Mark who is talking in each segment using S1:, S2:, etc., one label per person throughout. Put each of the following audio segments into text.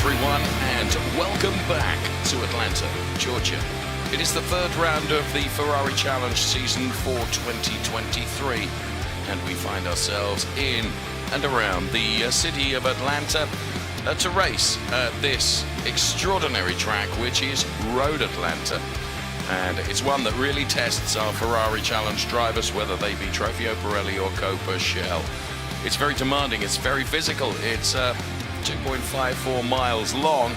S1: everyone, and welcome back to Atlanta, Georgia. It is the third round of the Ferrari Challenge season for 2023, and we find ourselves in and around the city of Atlanta to race at this extraordinary track, which is Road Atlanta. And it's one that really tests our Ferrari Challenge drivers, whether they be Trofeo Pirelli or Coppa Shell. It's very demanding, it's very physical, it's 2.54 miles long,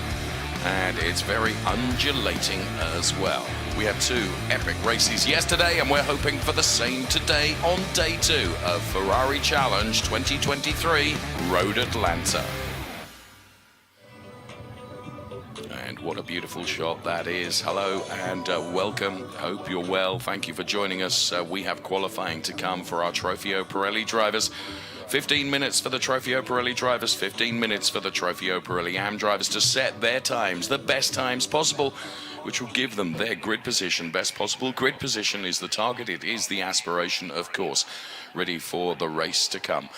S1: and it's very undulating as well. We had two epic races yesterday, and we're hoping for the same today on day two of Ferrari Challenge 2023 Road Atlanta. And what a beautiful shot that is. Hello and welcome. Hope you're well. Thank you for joining us. We have qualifying to come for our Trofeo Pirelli drivers. 15 minutes for the Trofeo Pirelli drivers, 15 minutes for the Trofeo Pirelli AM drivers to set their times, the best times possible, which will give them their grid position. Best possible grid position is the target. It is the aspiration, of course. Ready for the race to come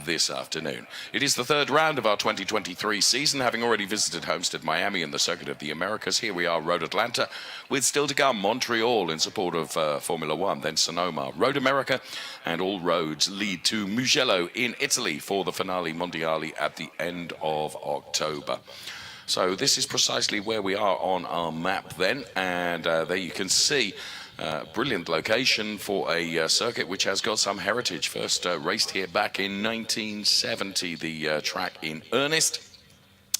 S1: this afternoon. It is the third round of our 2023 season, having already visited Homestead, Miami, and the Circuit of the Americas. Here we are, Road Atlanta, with still to come Montreal in support of Formula One, then Sonoma, Road America, and all roads lead to Mugello in Italy for the Finale Mondiale at the end of October. So this is precisely where we are on our map then, and there you can see brilliant location for a circuit which has got some heritage. First raced here back in 1970, the track in earnest,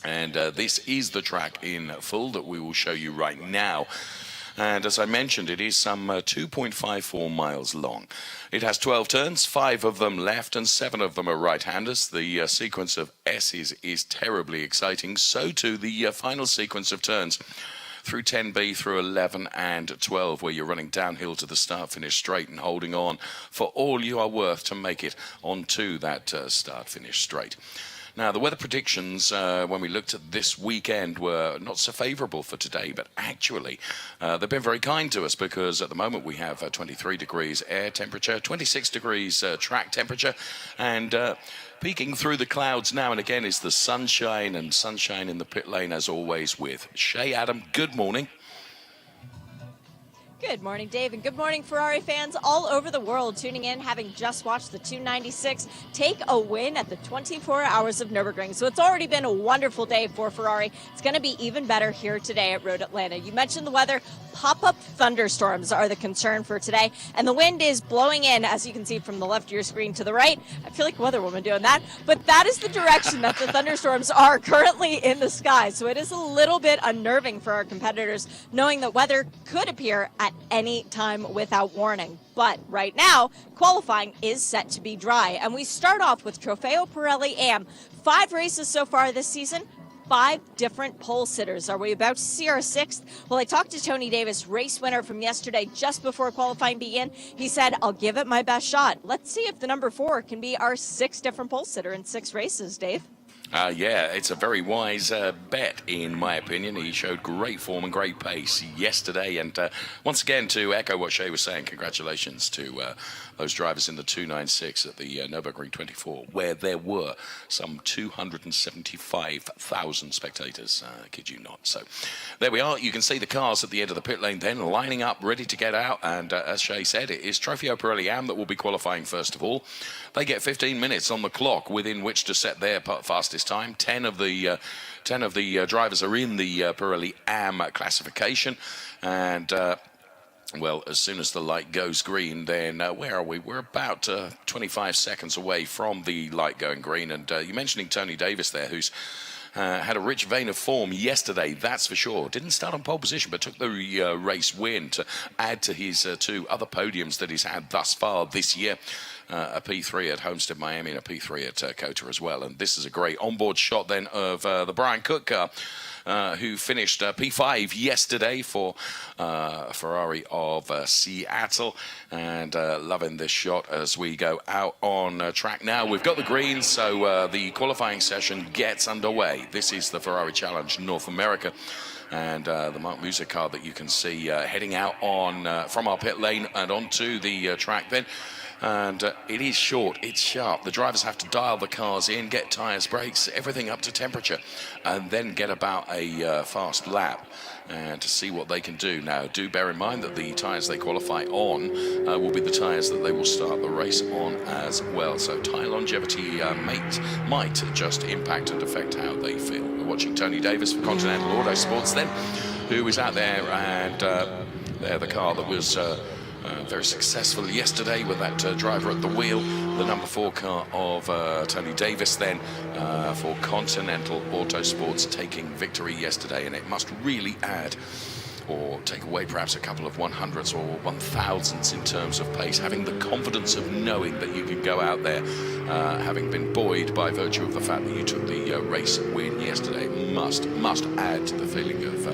S1: and this is the track in full that we will show you right now. And as I mentioned, it is some 2.54 miles long. It has 12 turns, 5 of them left and 7 of them are right-handers. The sequence of S's is terribly exciting. So too the final sequence of turns through 10B, through 11 and 12, where you're running downhill to the start-finish straight and holding on for all you are worth to make it onto that start-finish straight. Now, the weather predictions, when we looked at this weekend, were not so favourable for today, but actually they've been very kind to us, because at the moment we have 23 degrees air temperature, 26 degrees track temperature, and peeking through the clouds now and again is the sunshine, and sunshine in the pit lane as always with Shay Adam. Good morning.
S2: Good morning, Dave, and good morning, Ferrari fans all over the world tuning in, having just watched the 296 take a win at the 24 Hours of Nürburgring. So it's already been a wonderful day for Ferrari. It's going to be even better here today at Road Atlanta. You mentioned the weather. Pop-up thunderstorms are the concern for today, and the wind is blowing in, as you can see from the left of your screen to the right. I feel like a weather woman doing that, but that is the direction that the thunderstorms are currently in the sky. So it is a little bit unnerving for our competitors, knowing that weather could appear at any time without warning. But right now, qualifying is set to be dry. And we start off with Trofeo Pirelli AM. 5 races so far this season, 5 different pole sitters. Are we about to see our 6th? Well, I talked to Tony Davis, race winner from yesterday, just before qualifying began. He said, I'll give it my best shot. Let's see if the number 4 can be our 6th different pole sitter in 6 races, Dave.
S1: Yeah, it's a very wise bet, in my opinion. He showed great form and great pace yesterday. And once again, to echo what Shay was saying, congratulations to those drivers in the 296 at the Nürburgring 24, where there were some 275,000 spectators. Kid you not. So there we are. You can see the cars at the end of the pit lane then lining up, ready to get out. And as Shay said, it is Trofeo Pirelli AM that will be qualifying first of all. They get 15 minutes on the clock within which to set their fastest time. 10 of the drivers are in the Pirelli AM classification, and well, as soon as the light goes green, then where are we? We're about 25 seconds away from the light going green. And you're mentioning Tony Davis there, who's had a rich vein of form yesterday, that's for sure. Didn't start on pole position, but took the race win to add to his 2 other podiums that he's had thus far this year. A P3 at Homestead, Miami, and a P3 at Cota as well. And this is a great onboard shot then of the Brian Cook car, who finished P5 yesterday for Ferrari of Seattle. And loving this shot as we go out on track now. We've got the green, so the qualifying session gets underway. This is the Ferrari Challenge North America. And the Mark Musa car that you can see heading out on from our pit lane and onto the track then. And it is short, it's sharp. The drivers have to dial the cars in, get tyres, brakes, everything up to temperature, and then get about a fast lap and to see what they can do. Now, do bear in mind that the tyres they qualify on will be the tyres that they will start the race on as well. So tyre longevity might just impact and affect how they feel. We're watching Tony Davis for Continental Autosports then, who is out there, and they're the car that was very successful yesterday with that driver at the wheel, the number 4 car of Tony Davis then for Continental Autosports, taking victory yesterday. And it must really add or take away perhaps a couple of 100s or 1000s in terms of pace, having the confidence of knowing that you can go out there, having been buoyed by virtue of the fact that you took the race win yesterday, must add to the feeling of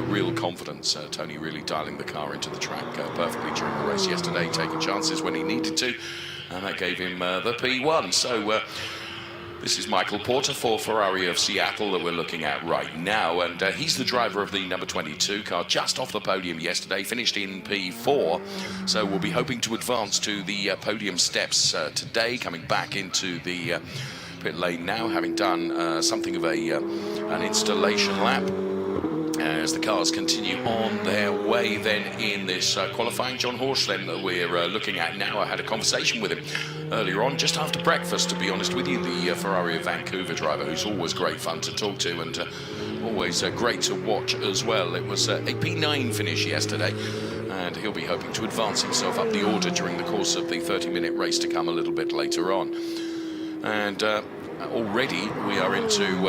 S1: real confidence. Tony really dialing the car into the track perfectly during the race yesterday, taking chances when he needed to, and that gave him the P1. So this is Michael Porter for Ferrari of Seattle that we're looking at right now, and he's the driver of the number 22 car, just off the podium yesterday, finished in P4, so we'll be hoping to advance to the podium steps today, coming back into the pit lane now, having done something of an installation lap, as the cars continue on their way then in this qualifying. John Horsch then that we're looking at now. I had a conversation with him earlier on, just after breakfast, to be honest with you, the Ferrari of Vancouver driver, who's always great fun to talk to and always great to watch as well. It was a P9 finish yesterday, and he'll be hoping to advance himself up the order during the course of the 30-minute race to come a little bit later on. And already we are into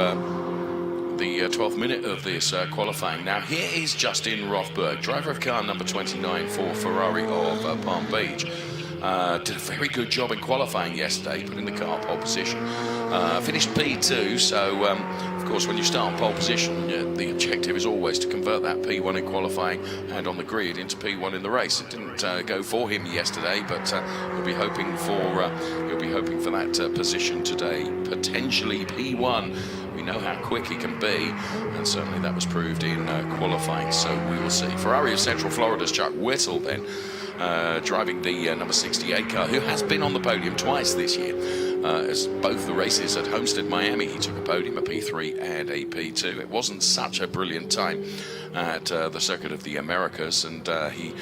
S1: the 12th minute of this qualifying. Now, here is Justin Rothberg, driver of car number 29 for Ferrari of Palm Beach. Did a very good job in qualifying yesterday, putting the car pole position. Finished P2, so of course when you start on pole position, the objective is always to convert that P1 in qualifying and on the grid into P1 in the race. It didn't go for him yesterday, but he'll be hoping for that position today, potentially P1. We know how quick he can be, and certainly that was proved in qualifying, so we will see. Ferrari of Central Florida's Chuck Whittle then, driving the number 68 car, who has been on the podium twice this year. As both the races at Homestead, Miami, he took a podium, a P3 and a P2. It wasn't such a brilliant time at the Circuit of the Americas, and he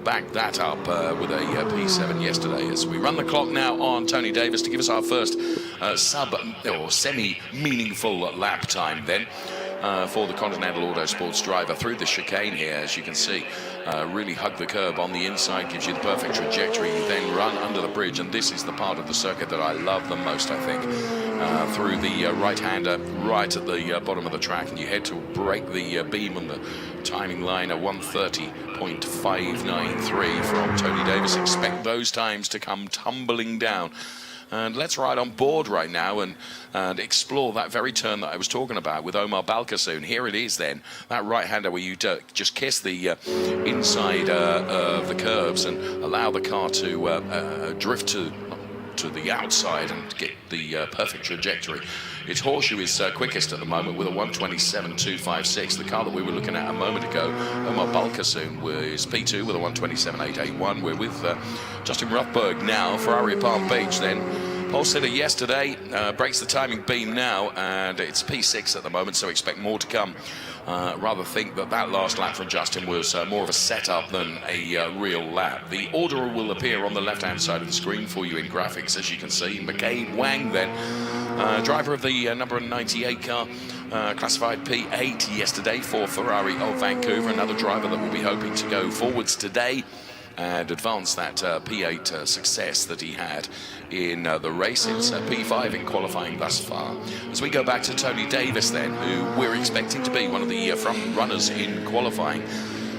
S1: backed that up with a P7 yesterday. As we run the clock now on Tony Davis to give us our first sub or semi-meaningful lap time then for the Continental Autosports driver through the chicane here, as you can see. Really hug the curb on the inside, gives you the perfect trajectory. You then run under the bridge, and this is the part of the circuit that I love the most, I think. Through the right-hander right at the bottom of the track, and you head to break the beam on the timing line, a 1:30.593 from Tony Davis. Expect those times to come tumbling down. And let's ride on board right now and explore that very turn that I was talking about with Omar Balkasoon. Here it is then, that right-hander where you just kiss the inside of the curves and allow the car to drift to the outside and get the perfect trajectory. It's Horseshoe is quickest at the moment with a 1:27.256. The car that we were looking at a moment ago, Omar Balkasoon, was P2 with a 1:27.881. We're with Justin Rothberg now, Ferrari Palm Beach then. Pole sitter yesterday, breaks the timing beam now, and it's P6 at the moment, so expect more to come. Rather think that last lap from Justin was more of a setup than a real lap. The order will appear on the left-hand side of the screen for you in graphics, as you can see. McCabe Wang then, driver of the number 98 car, classified P8 yesterday for Ferrari of Vancouver, another driver that will be hoping to go forwards today and advance that P8 success that he had in the race. It's P5 in qualifying thus far. As we go back to Tony Davis then, who we're expecting to be one of the front runners in qualifying.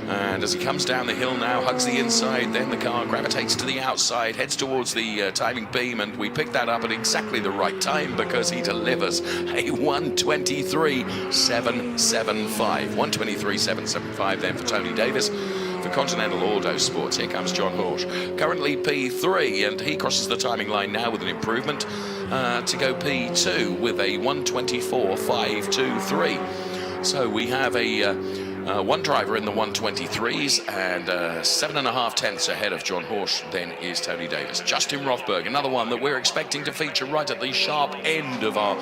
S1: And as he comes down the hill now, hugs the inside, then the car gravitates to the outside, heads towards the timing beam, and we pick that up at exactly the right time because he delivers a 1:23.775. 1:23.775 then for Tony Davis. For Continental Autosports, here comes John Horsch, currently P3, and he crosses the timing line now with an improvement to go P2 with a 1:24.523. So we have a One driver in the 123s, and 7.5 tenths ahead of John Horsch then is Tony Davis. Justin Rothberg, another one that we're expecting to feature right at the sharp end of our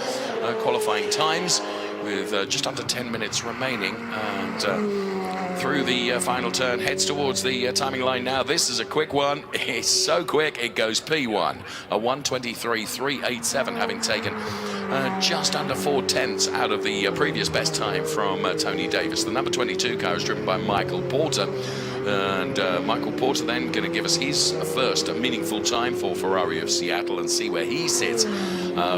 S1: qualifying times, with just under 10 minutes remaining, and through the final turn, heads towards the timing line now. This is a quick one. It's so quick, it goes P1. A 1:23.387, having taken just under 4 tenths out of the previous best time from Tony Davis. The number 22 car is driven by Michael Porter. And Michael Porter then going to give us his first meaningful time for Ferrari of Seattle, and see where he sits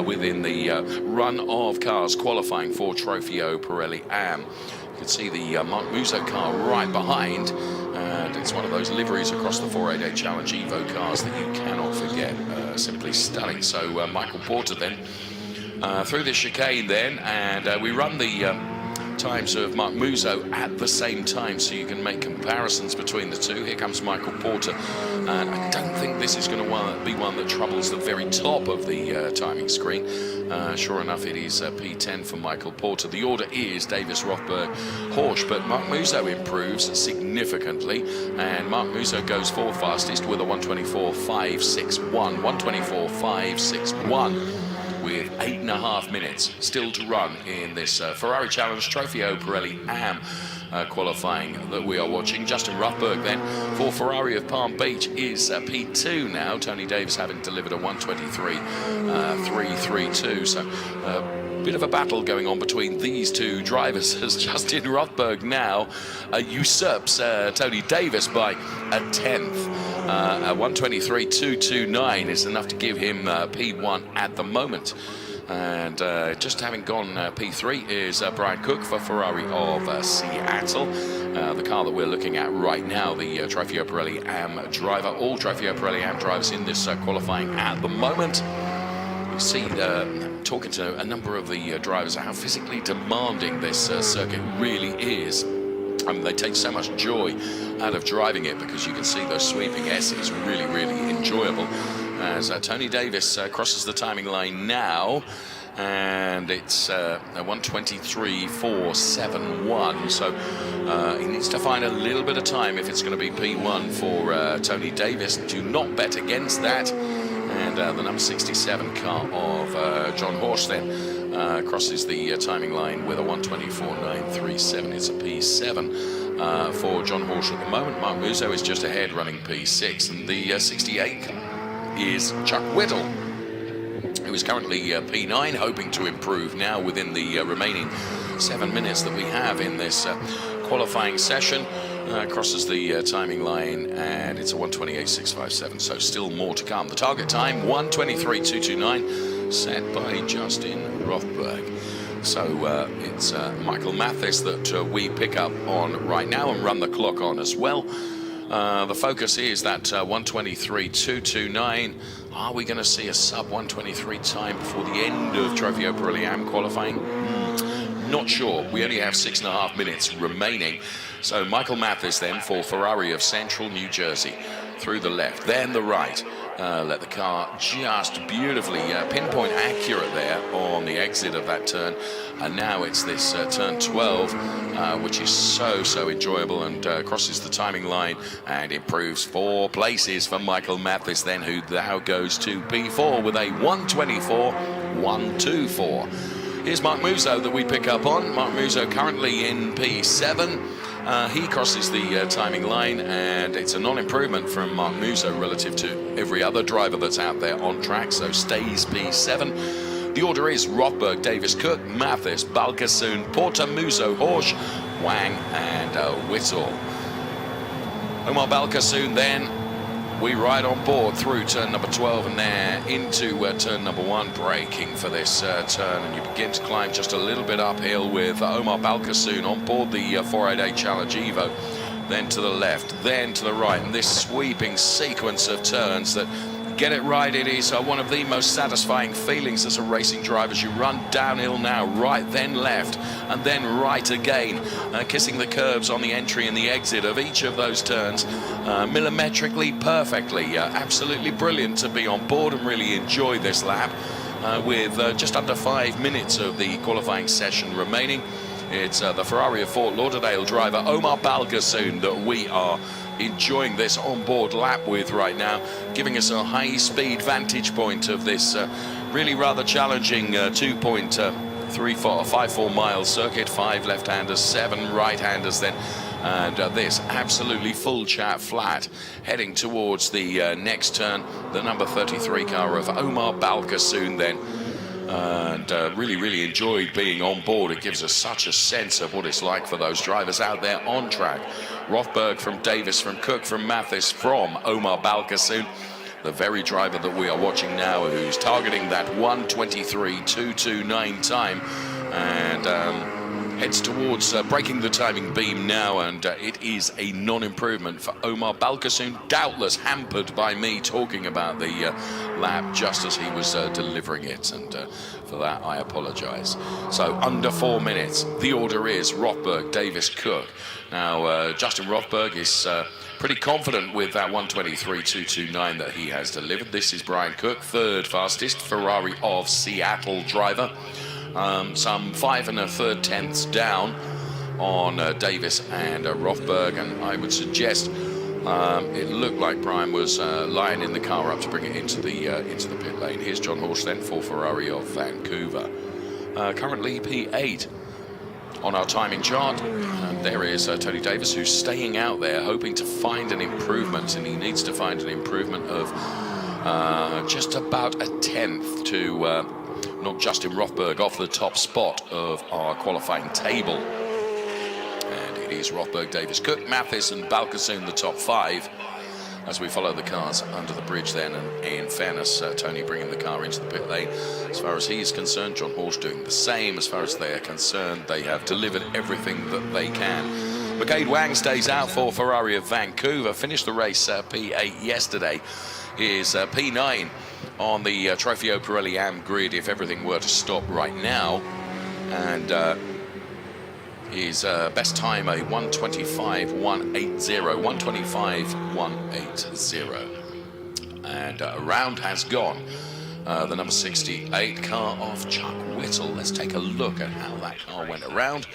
S1: within the run of cars qualifying for Trofeo Pirelli Am. You can see the Mark Musso car right behind, and it's one of those liveries across the 488 Challenge Evo cars that you cannot forget. Simply stunning. So Michael Porter then through the chicane then, and we run the times of Mark Musso at the same time, so you can make comparisons between the two. Here comes Michael Porter, and I don't think this is going to be one that troubles the very top of the timing screen. Sure enough, it is P10 for Michael Porter. The order is Davis, Rothberg, Horsch, but Mark Musso improves significantly, and Mark Musso goes fourth fastest with a 1:24.561. 1:24.561. with 8.5 minutes still to run in this Ferrari Challenge Trofeo Pirelli Am qualifying that we are watching. Justin Rothberg then for Ferrari of Palm Beach is P2 now. Tony Davis having delivered a 1:23.332. So bit of a battle going on between these two drivers as Justin Rothberg now usurps Tony Davis by a tenth. 1:23.229 is enough to give him P1 at the moment. And just having gone P3 is Brian Cook for Ferrari of Seattle. The car that we're looking at right now, the Trofeo Pirelli Am driver. All Trofeo Pirelli Am drivers in this qualifying at the moment. You see, talking to a number of the drivers, how physically demanding this circuit really is. I mean, they take so much joy out of driving it, because you can see those sweeping S's really, really enjoyable. As Tony Davis crosses the timing line now, and it's a 1:23.471. So he needs to find a little bit of time if it's going to be P1 for Tony Davis. Do not bet against that. And the number 67 car of John Horsch then crosses the timing line with a 1:24.937. It's a P7 for John Horsch at the moment. Mark Musso is just ahead, running P6, and the 68 is Chuck Whittle, who is currently P9, hoping to improve now within the remaining 7 minutes that we have in this qualifying session. Crosses the timing line, and it's a 1:28.657, so still more to come. The target time, 1:23.229, set by Justin Rothberg. So it's Michael Mathis that we pick up on right now and run the clock on as well. The focus is that 1:23.229. Are we going to see a sub 1:23 time before the end of Trofeo Pirelli Am qualifying? Not sure. We only have 6.5 minutes remaining. So Michael Mathis then for Ferrari of Central New Jersey, through the left, then the right. Let the car just beautifully pinpoint accurate there on the exit of that turn. And now it's this turn 12, which is so enjoyable, and crosses the timing line and improves 4 places for Michael Mathis then, who now goes to P4 with a 1:24.124. Here's Mark Musso that we pick up on. Mark Musso currently in P7. He crosses the timing line, and it's a non-improvement from Mark Musso relative to every other driver that's out there on track, so stays P7. The order is Rothberg, Davis, Cook, Mathis, Balkasoon, Porter, Musso, Horsch, Wang, and Whittle. Omar Balkasoon then, we ride on board through turn number 12 and there into turn number 1, braking for this turn, and you begin to climb just a little bit uphill with Omar Balkasoon on board the 488 Challenge Evo. Then to the left, then to the right, and this sweeping sequence of turns that get it right. It is one of the most satisfying feelings as a racing driver, as you run downhill now, right, then left, and then right again, kissing the curves on the entry and the exit of each of those turns, millimetrically perfectly. Absolutely brilliant to be on board and really enjoy this lap with just under 5 minutes of the qualifying session remaining. It's the Ferrari of Fort Lauderdale driver Omar Balgasoon that we are enjoying this onboard lap with right now, giving us a high-speed vantage point of this really rather challenging 2.54 mile circuit. 5 left-handers, 7 right-handers then, and this absolutely full chat flat heading towards the next turn. The number 33 car of Omar Balgasoon then. And really enjoyed being on board. It gives us such a sense of what it's like for those drivers out there on track. Rothberg from Davis, from Cook, from Mathis, from Omar Balgasoon, the very driver that we are watching now, who's targeting that 1:23.229 time, and heads towards breaking the timing beam now, and it is a non-improvement for Omar Balgasoon, doubtless hampered by me talking about the lap just as he was delivering it, and for that I apologize. So under 4 minutes, the order is Rothberg, Davis, Cook. Now Justin Rothberg is pretty confident with that 1:23.229 that he has delivered. This is Brian Cook, third fastest Ferrari of Seattle driver. Some 5 1/3 tenths down on Davis and Rothberg, and I would suggest it looked like Brian was lining the car up to bring it into the pit lane. Here's John Horsch then for Ferrari of Vancouver, currently P8 on our timing chart, and there is Tony Davis, who's staying out there hoping to find an improvement, and he needs to find an improvement of just about a tenth to knock Justin Rothberg off the top spot of our qualifying table. And it is Rothberg, Davis, Cook, Mathis and Balgasoon, the top 5, as we follow the cars under the bridge then. And in fairness, Tony bringing the car into the pit lane. As far as he is concerned, John Horsch doing the same. As far as they are concerned, they have delivered everything that they can. McCade Wang stays out for Ferrari of Vancouver, finished the race P8 yesterday, is P9 on the Trofeo Pirelli AM grid if everything were to stop right now, and his best time a 1:25.180, 1:25.180, and a round has gone. The number 68 car of Chuck Whittle. Let's take a look at how that car went around.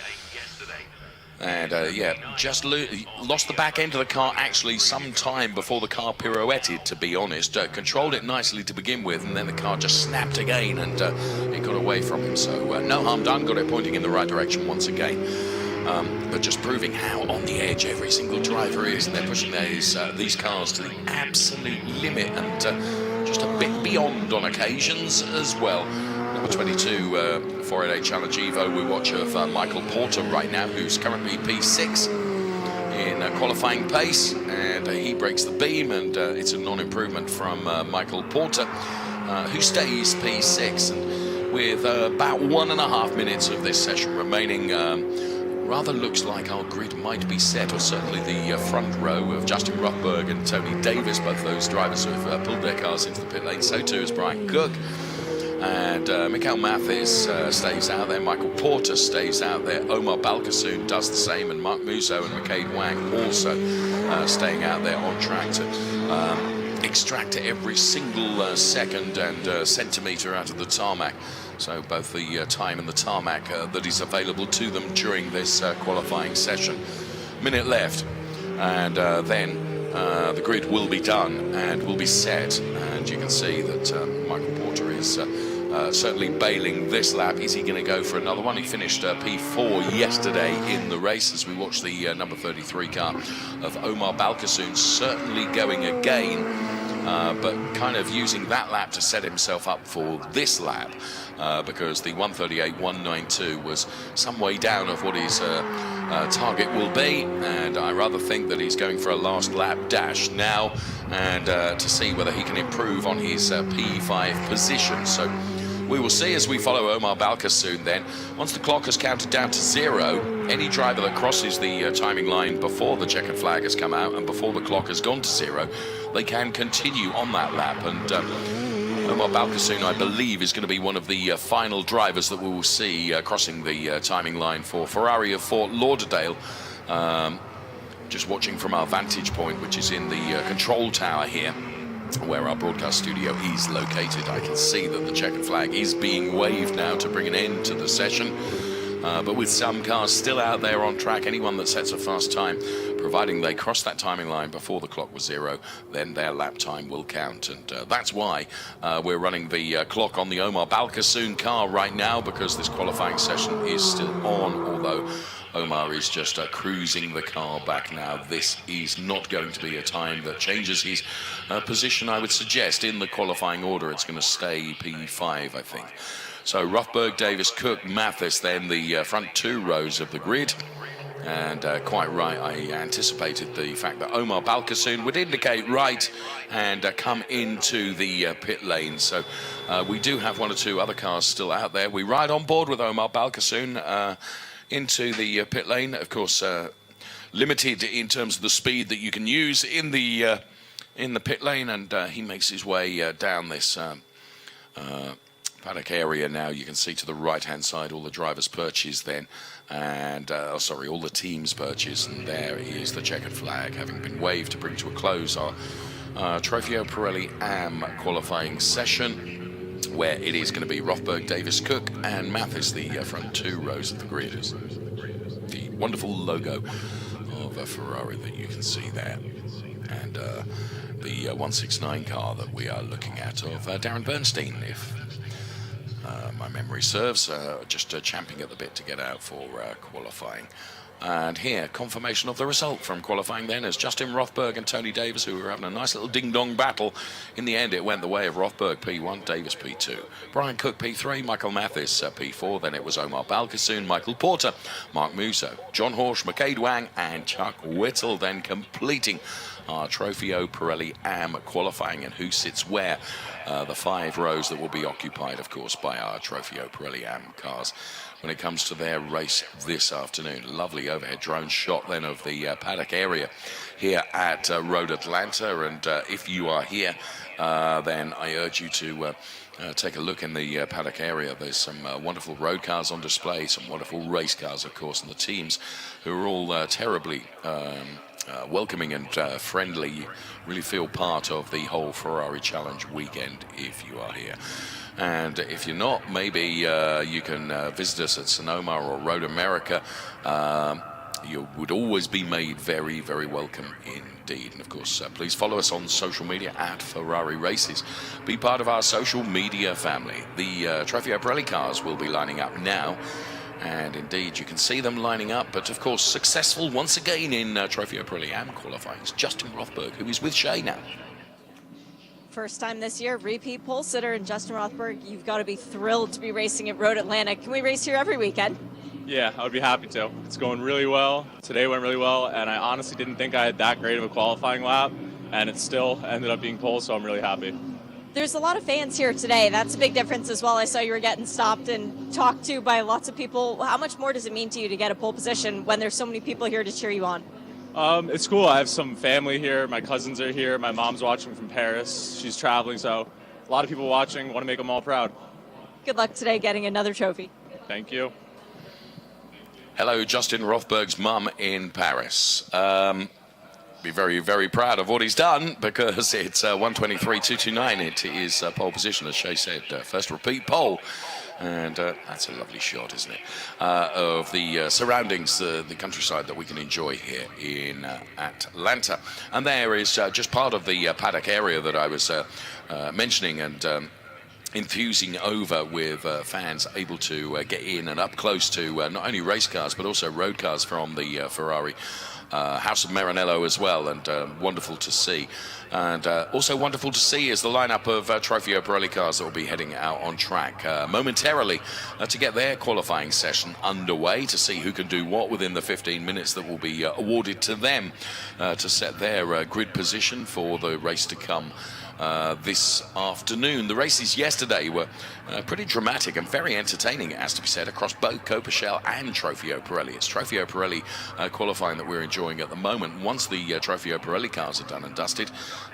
S1: And yeah, just lost the back end of the car actually some time before the car pirouetted, to be honest. Controlled it nicely to begin with, and then the car just snapped again, and it got away from him. So no harm done, got it pointing in the right direction once again. But just proving how on the edge every single driver is, and they're pushing these cars to the absolute limit, and just a bit beyond on occasions as well. Number 22, 488 Challenge Evo, we watch of Michael Porter right now, who's currently P6 in qualifying pace, and he breaks the beam, and it's a non-improvement from Michael Porter, who stays P6. And with about 1.5 minutes of this session remaining, rather looks like our grid might be set, or certainly the front row of Justin Rothberg and Tony Davis, both those drivers who have pulled their cars into the pit lane. So too is Brian Cook. And Mikael Mathis stays out there, Michael Porter stays out there, Omar Balgasoon does the same, and Mark Musso and McCade Wang also staying out there on track to extract every single second and centimetre out of the tarmac. So both the time and the tarmac that is available to them during this qualifying session. Minute left, and then the grid will be done and will be set, and you can see that Michael Porter is certainly bailing this lap. Is he going to go for another one? He finished P4 yesterday in the race, as we watch the number 33 car of Omar Balgasoon certainly going again, but kind of using that lap to set himself up for this lap, because the 1:38.192 was some way down of what his target will be, and I rather think that he's going for a last lap dash now, and to see whether he can improve on his P5 position. So we will see as we follow Omar Balgasoon then. Once the clock has counted down to 0, any driver that crosses the timing line before the checkered flag has come out and before the clock has gone to 0, they can continue on that lap. And Omar Balgasoon, I believe, is going to be one of the final drivers that we will see crossing the timing line for Ferrari of Fort Lauderdale. Just watching from our vantage point, which is in the control tower here, where our broadcast studio is located, I can see that the checkered flag is being waved now to bring an end to the session. But with some cars still out there on track, anyone that sets a fast time, providing they cross that timing line before the clock was 0, then their lap time will count. And that's why we're running the clock on the Omar Balkasoon car right now, because this qualifying session is still on, although Omar is just cruising the car back now. This is not going to be a time that changes his position, I would suggest. In the qualifying order, it's going to stay P5, I think. So Rothberg, Davis, Cook, Mathis, then the front 2 rows of the grid. And quite right, I anticipated the fact that Omar Balkasoon would indicate right and come into the pit lane. So we do have 1 or 2 other cars still out there. We ride on board with Omar Balkasoon into the pit lane. Of course, limited in terms of the speed that you can use in the pit lane, and he makes his way down this paddock area now. You can see to the right-hand side all the drivers' perches then, and all the teams' perches, and there is the checkered flag having been waved to bring to a close our Trofeo Pirelli AM qualifying session, where it is going to be Rothberg, Davis, Cook and Mathis, the front 2 rows of the grid. The wonderful logo of a Ferrari that you can see there, and the 169 car that we are looking at of Darren Bernstein, if my memory serves, just champing at the bit to get out for qualifying. And here, confirmation of the result from qualifying then, as Justin Rothberg and Tony Davis, who were having a nice little ding-dong battle. In the end, it went the way of Rothberg P1, Davis P2. Brian Cook P3, Michael Mathis P4. Then it was Omar Balkasoon, Michael Porter, Mark Musso, John Horsch, McCade Wang and Chuck Whittle, then completing our Trofeo Pirelli AM qualifying. And who sits where? The 5 rows that will be occupied, of course, by our Trofeo Pirelli AM cars when it comes to their race this afternoon. Lovely overhead drone shot then of the paddock area here at Road Atlanta. And if you are here, then I urge you to take a look in the paddock area. There's some wonderful road cars on display, some wonderful race cars, of course, and the teams who are all terribly welcoming and friendly. You really feel part of the whole Ferrari Challenge weekend if you are here. And if you're not, maybe you can visit us at Sonoma or Road America. You would always be made very, very welcome indeed. And of course, please follow us on social media at Ferrari Races. Be part of our social media family. The Trofeo Pirelli cars will be lining up now. And indeed, you can see them lining up. But of course, successful once again in Trofeo Pirelli AM qualifying is Justin Rothberg, who is with Shea now.
S2: First time this year, repeat pole sitter, and Justin Rothberg, you've got to be thrilled to be racing at Road Atlanta. Can we race here every weekend?
S3: Yeah, I would be happy to. It's going really well. Today went really well, and I honestly didn't think I had that great of a qualifying lap, and it still ended up being pole, so I'm really happy.
S2: There's a lot of fans here today. That's a big difference as well. I saw you were getting stopped and talked to by lots of people. How much more does it mean to you to get a pole position when there's so many people here to cheer you on?
S3: It's cool. I have some family here. My cousins are here. My mom's watching from Paris. She's traveling, so a lot of people watching. Want to make them all proud.
S2: Good luck today getting another trophy.
S3: Thank you.
S1: Hello, Justin Rothberg's mum in Paris. Be very, very proud of what he's done, because it's 1:23.229. It is pole position, as Shea said, first repeat pole. And that's a lovely shot, isn't it, of the surroundings, the countryside that we can enjoy here in Atlanta. And there is just part of the paddock area that I was mentioning and enthusing over, with fans able to get in and up close to not only race cars but also road cars from the Ferrari House of Maranello as well, and wonderful to see. And also wonderful to see is the lineup of Trofeo Pirelli cars that will be heading out on track momentarily to get their qualifying session underway, to see who can do what within the 15 minutes that will be awarded to them to set their grid position for the race to come this afternoon. The races yesterday were pretty dramatic and very entertaining, it has to be said, across both Coppa and Trofeo Pirelli. It's Trofeo Pirelli qualifying that we're enjoying at the moment. Once the Trofeo Pirelli cars are done and dusted,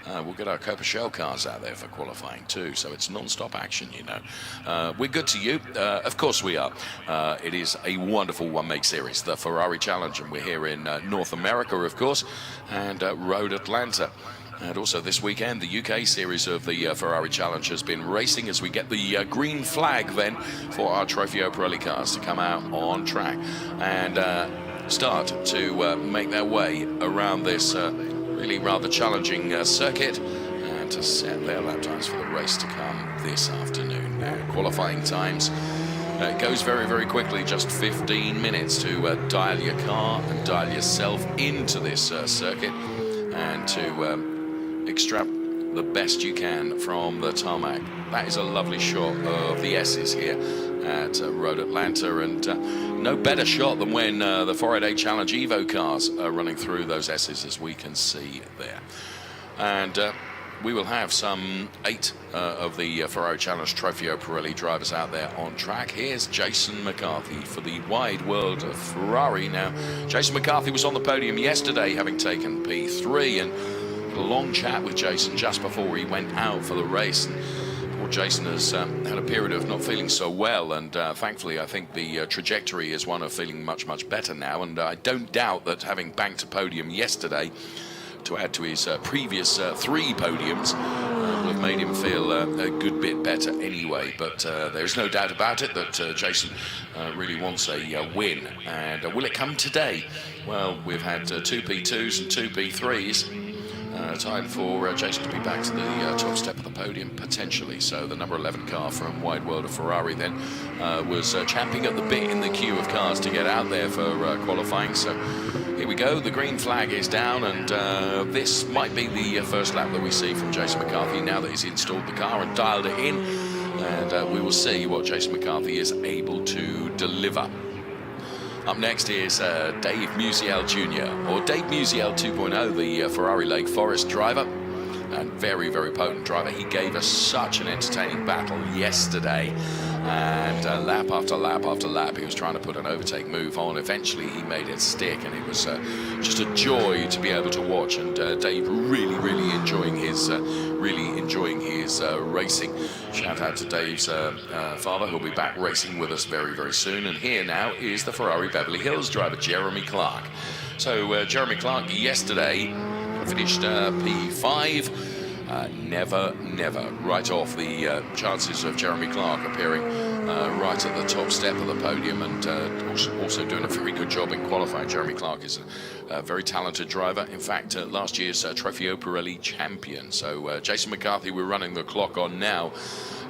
S1: we'll get our Coppa cars out there for qualifying too. So it's non-stop action, you know. We're good to you. Of course we are. It is a wonderful one-make series, the Ferrari Challenge, and we're here in North America, of course, and Road Atlanta. And also this weekend, the UK series of the Ferrari Challenge has been racing as we get the green flag then for our Trofeo Pirelli cars to come out on track and start to make their way around this really rather challenging circuit and to set their lap times for the race to come this afternoon. Now, qualifying times. It goes very, very quickly, just 15 minutes to dial your car and dial yourself into this circuit and to extract the best you can from the tarmac. That is a lovely shot of the S's here at Road Atlanta, and no better shot than when the 488 Challenge Evo cars are running through those S's, as we can see there. And we will have some 8 of the Ferrari Challenge Trofeo Pirelli drivers out there on track. Here's Jason McCarthy for the wide world of Ferrari. Now, Jason McCarthy was on the podium yesterday, having taken P3, and a long chat with Jason just before he went out for the race. And poor Jason has had a period of not feeling so well, and thankfully I think the trajectory is one of feeling much, much better now. And I don't doubt that having banked a podium yesterday to add to his previous 3 podiums will have made him feel a good bit better anyway. But there's no doubt about it that Jason really wants a win. And will it come today? Well, we've had 2 P2s and 2 P3s. Time for Jason to be back to the top step of the podium, potentially. So the number 11 car from Wide World of Ferrari then was champing at the bit in the queue of cars to get out there for qualifying. So here we go, the green flag is down, and this might be the first lap that we see from Jason McCarthy now that he's installed the car and dialed it in. And we will see what Jason McCarthy is able to deliver. Up next is Dave Musial Jr., or Dave Musial 2.0, the Ferrari Lake Forest driver, and very, very potent driver. He gave us such an entertaining battle yesterday, and lap after lap after lap, he was trying to put an overtake move on. Eventually, he made it stick, and it was just a joy to be able to watch. And Dave really, really enjoying his racing. Shout out to Dave's father, who'll be back racing with us very, very soon. And here now is the Ferrari Beverly Hills driver, Jeremy Clark. So Jeremy Clark yesterday finished P5. Never write off the chances of Jeremy Clark appearing right at the top step of the podium, and also doing a very good job in qualifying. Jeremy Clark is a very talented driver. In fact, last year's Trofeo Pirelli champion. So Jason McCarthy, we're running the clock on now.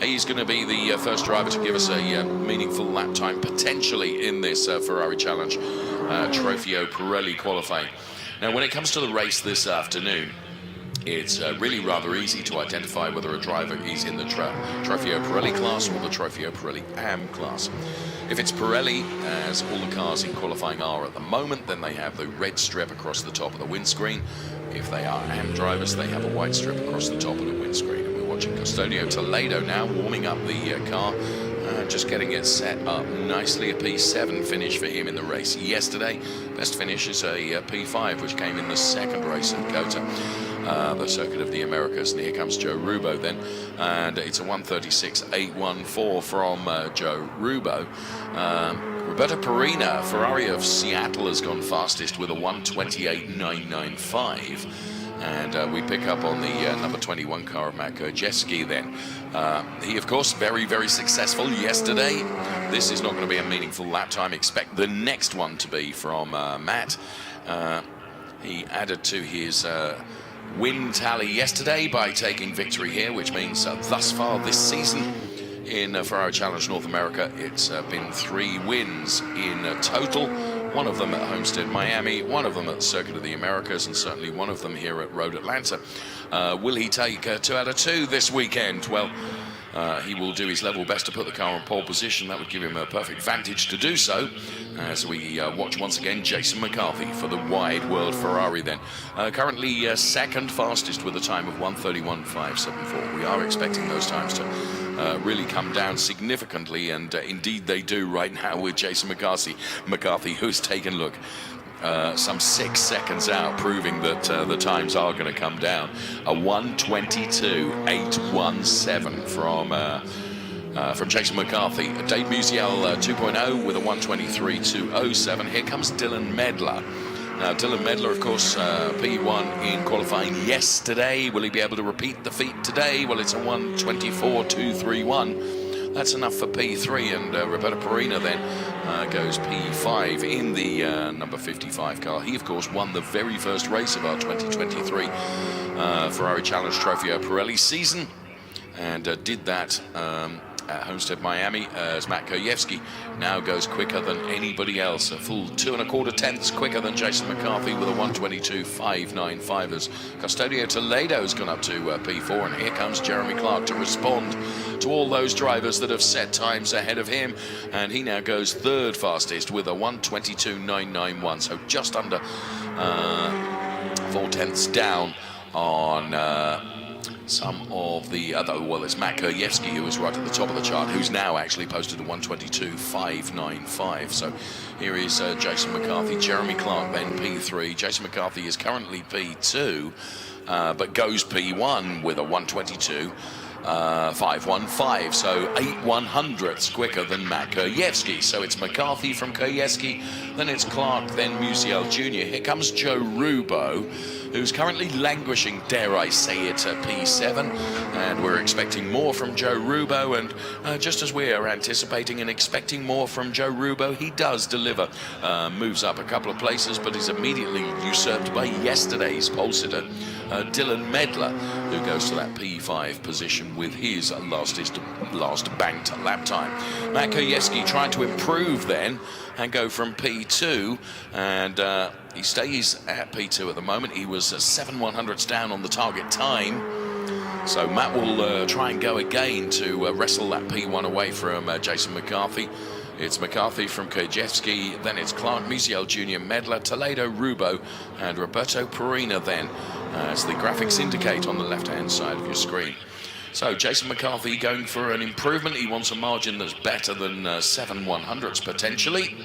S1: He's going to be the first driver to give us a meaningful lap time, potentially, in this Ferrari Challenge Trofeo Pirelli qualifying. Now, when it comes to the race this afternoon, it's really rather easy to identify whether a driver is in the Trofeo Pirelli class or the Trofeo Pirelli AM class. If it's Pirelli, as all the cars in qualifying are at the moment, then they have the red strip across the top of the windscreen. If they are AM drivers, they have a white strip across the top of the windscreen. And we're watching Custodio Toledo now warming up the car, just getting it set up nicely. A P7 finish for him in the race yesterday. Best finish is a P5, which came in the second race at Coppa, the Circuit of the Americas. And here comes Joe Rubo then, and it's a 1:36.814 from Joe Rubo. Roberto Perina, Ferrari of Seattle, has gone fastest with a 1:28.995. And we pick up on the number 21 car of Matt Gojewski then. He, of course, very, very successful yesterday. This is not going to be a meaningful lap time. Expect the next one to be from Matt. He added to his win tally yesterday by taking victory here, which means thus far this season in Ferrari Challenge North America, it's been 3 wins in total. One of them at Homestead Miami, one of them at the Circuit of the Americas, and certainly one of them here at Road Atlanta. Will he take 2 out of 2 this weekend? Well, he will do his level best to put the car on pole position. That would give him a perfect vantage to do so. As we watch once again Jason McCarthy for the Wide World Ferrari then. Currently second fastest with a time of 1:31.574. We are expecting those times to really come down significantly, and indeed they do right now with Jason McCarthy, who's taken, look, some 6 seconds out, proving that the times are going to come down. A 1:22.817 from Jason McCarthy. Dave Musial 2.0 with a 1:23.207. Here comes Dylan Medler Now, Dylan Medler, of course, P1 in qualifying yesterday. Will he be able to repeat the feat today? Well, it's a 1:24.231. That's enough for P3, and Roberto Perina then goes P5 in the number 55 car. He, of course, won the very first race of our 2023 Ferrari Challenge Trofeo Pirelli season, and did that at Homestead, Miami, as Matt Kojewski now goes quicker than anybody else. A full 2¼ tenths quicker than Jason McCarthy with a 1:22.595 as Custodio Toledo's gone up to P4, and here comes Jeremy Clark to respond to all those drivers that have set times ahead of him, and he now goes third fastest with a 1:22.991, so just under 4 tenths down on some of the other. Well, it's Matt Kojewski, who was right at the top of the chart, who's now actually posted a 1:22.595. So here is Jason McCarthy. Jeremy Clark then P3. Jason McCarthy is currently P2, but goes P1 with a 1:22.515, so 8/100ths quicker than Matt Kojewski. So it's McCarthy from Kojewski, then it's Clark, then Musial Jr. Here comes Joe Rubo, who's currently languishing, dare I say it, at P7, and we're expecting more from Joe Rubo, and just as we are anticipating and expecting more from Joe Rubo, he does deliver. Moves up a couple of places, but is immediately usurped by yesterday's pole sitter, Dylan Medler, who goes to that P5 position with his last banked lap time. Matt Kojewski trying to improve then and go from P2, and he stays at P2 at the moment. He was 7/100ths down on the target time, so Matt will try and go again to wrestle that P1 away from Jason McCarthy. It's McCarthy from Kojewski, then it's Clark, Musial Jr., Medler, Toledo, Rubo, and Roberto Perina then, as the graphics indicate on the left-hand side of your screen. So Jason McCarthy going for an improvement. He wants a margin that's better than 7/100ths potentially.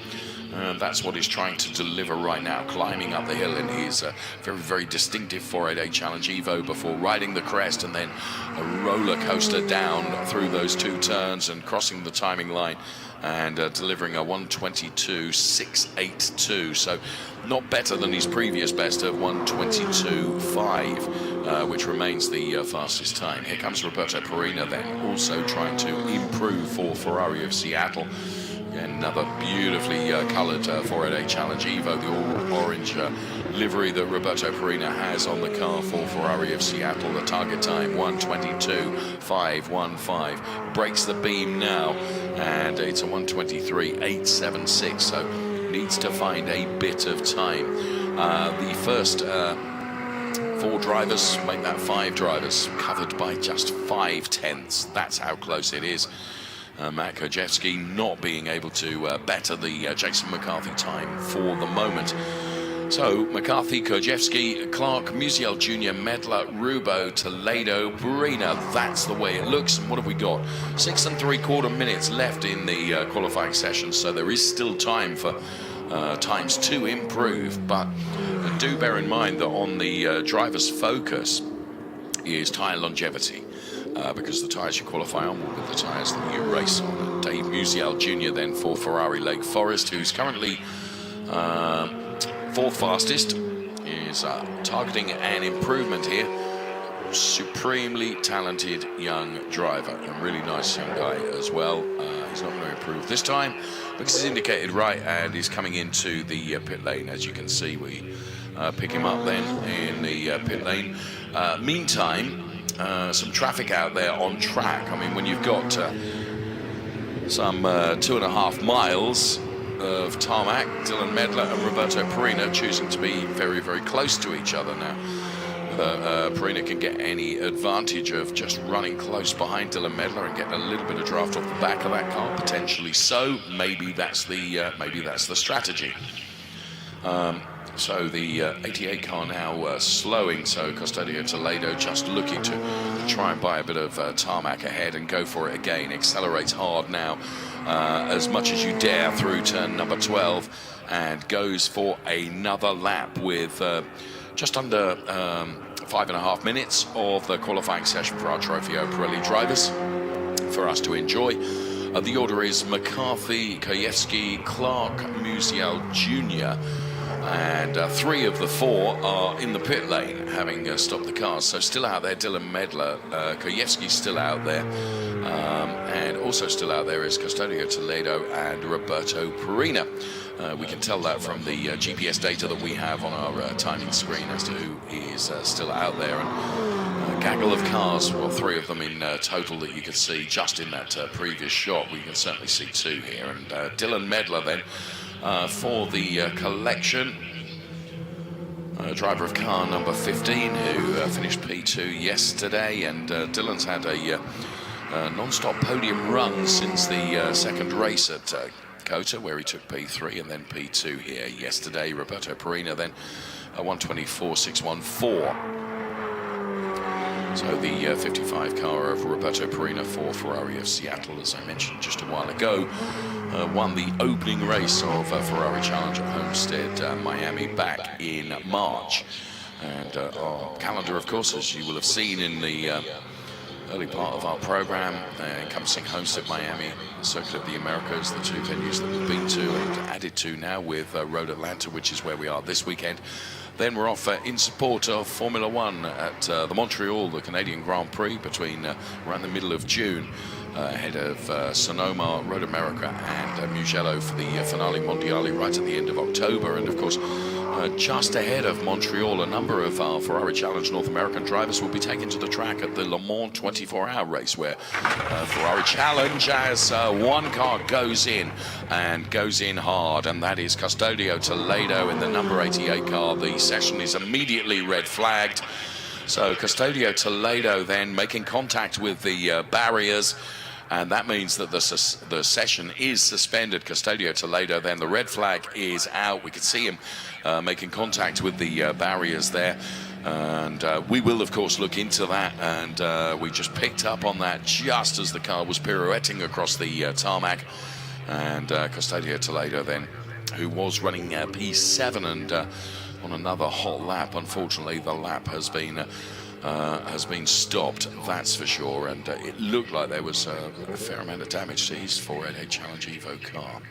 S1: That's what he's trying to deliver right now, climbing up the hill in his very, very distinctive 488 Challenge Evo before riding the crest, and then a roller coaster down through those two turns and crossing the timing line, and delivering a 1:22.682. So not better than his previous best of 1:22.5, which remains the fastest time. Here comes Roberto Perina then, also trying to improve for Ferrari of Seattle. Another beautifully coloured 488 Challenge Evo, the all-orange livery that Roberto Perina has on the car for Ferrari of Seattle. The target time, 1:22.515. Breaks the beam now, and it's a 1:23.876, so needs to find a bit of time. The first 4 drivers make that 5 drivers, covered by just 5/10ths. That's how close it is. Matt Kojewski not being able to better the Jason McCarthy time for the moment. So McCarthy, Kojewski, Clark, Musial Jr., Medler, Rubo, Toledo, Perina. That's the way it looks. And what have we got? 6 3/4 minutes left in the qualifying session, so there is still time for times to improve. But do bear in mind that on the driver's focus is tyre longevity. Because the tyres you qualify on will be the tyres that you race on. Dave Musial Jr. then for Ferrari Lake Forest, who's currently 4th fastest, is targeting an improvement here. Supremely talented young driver, a really nice young guy as well. He's not going to improve this time because he's indicated right, and he's coming into the pit lane. As you can see, we pick him up then in the pit lane. Meantime, some traffic out there on track. I mean, when you've got some 2.5 miles of tarmac, Dylan Medler and Roberto Perina choosing to be very, very close to each other now. Perina can get any advantage of just running close behind Dylan Medler and getting a little bit of draft off the back of that car, potentially. So maybe that's the strategy. So the 88 car now slowing, so Custodio Toledo just looking to try and buy a bit of tarmac ahead and go for it again. Accelerates hard now, as much as you dare through turn number 12, and goes for another lap with just under 5.5 minutes of the qualifying session for our Trofeo Pirelli drivers for us to enjoy. The order is McCarthy, Kojewski, Clark, Musial Jr., And 3 of the 4 are in the pit lane, having stopped the cars. So still out there, Dylan Medler, Koyevsky's still out there, and also still out there is Custodio Toledo and Roberto Perina. We can tell that from the GPS data that we have on our timing screen as to who is still out there. And a gaggle of cars, well, 3 of them in total that you can see just in that previous shot. We can certainly see 2 here. And Dylan Medler then for the collection. Driver of car number 15 who finished P2 yesterday, and Dylan's had a non-stop podium run since the second race at Coppa, where he took P3 and then P2 here yesterday. Roberto Perina then 124.614. So the 55 car of Roberto Perina for Ferrari of Seattle, as I mentioned just a while ago, won the opening race of Ferrari Challenge at Homestead, Miami, back in March. And our calendar, of course, as you will have seen in the early part of our program, encompassing Homestead, Miami, Circuit of the Americas, the 2 venues that we've been to and added to now with Road Atlanta, which is where we are this weekend. Then we're off in support of Formula One at the Montreal, the Canadian Grand Prix, between around the middle of June, ahead of Sonoma, Road America, and Mugello for the finale Mondiale right at the end of October. And of course, just ahead of Montreal, a number of our Ferrari Challenge North American drivers will be taken to the track at the Le Mans 24-hour race, where Ferrari Challenge, as one car goes in and goes in hard, and that is Custodio Toledo in the number 88 car. The session is immediately red flagged. So Custodio Toledo then making contact with the barriers, and that means that the session is suspended. Custodio Toledo, then the red flag is out. We can see him making contact with the barriers there. And we will, of course, look into that. And we just picked up on that just as the car was pirouetting across the tarmac. And Custodio Toledo then, who was running P7 and on another hot lap, unfortunately, the lap has been stopped, that's for sure, and it looked like there was a fair amount of damage to his 488 Challenge Evo car.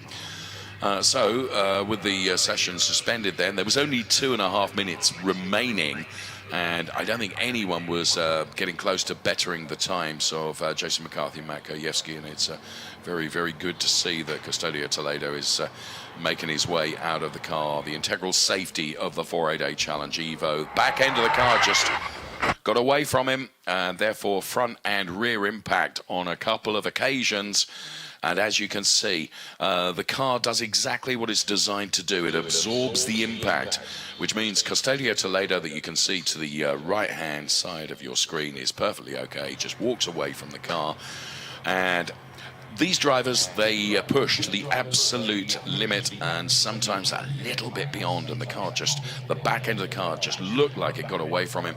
S1: So with the session suspended then, there was only 2.5 minutes remaining, and I don't think anyone was getting close to bettering the times of Jason McCarthy and Matt Koyevsky, and it's very, very good to see that Custodio Toledo is making his way out of the car. The integral safety of the 488 Challenge Evo. Back end of the car just got away from him, and therefore front and rear impact on a couple of occasions. And as you can see, the car does exactly what it's designed to do. It absorbs the impact, which means Custodio Toledo, that you can see to the right-hand side of your screen, is perfectly okay. Just walks away from the car. And these drivers, they push to the absolute limit and sometimes a little bit beyond, and the back end of the car just looked like it got away from him.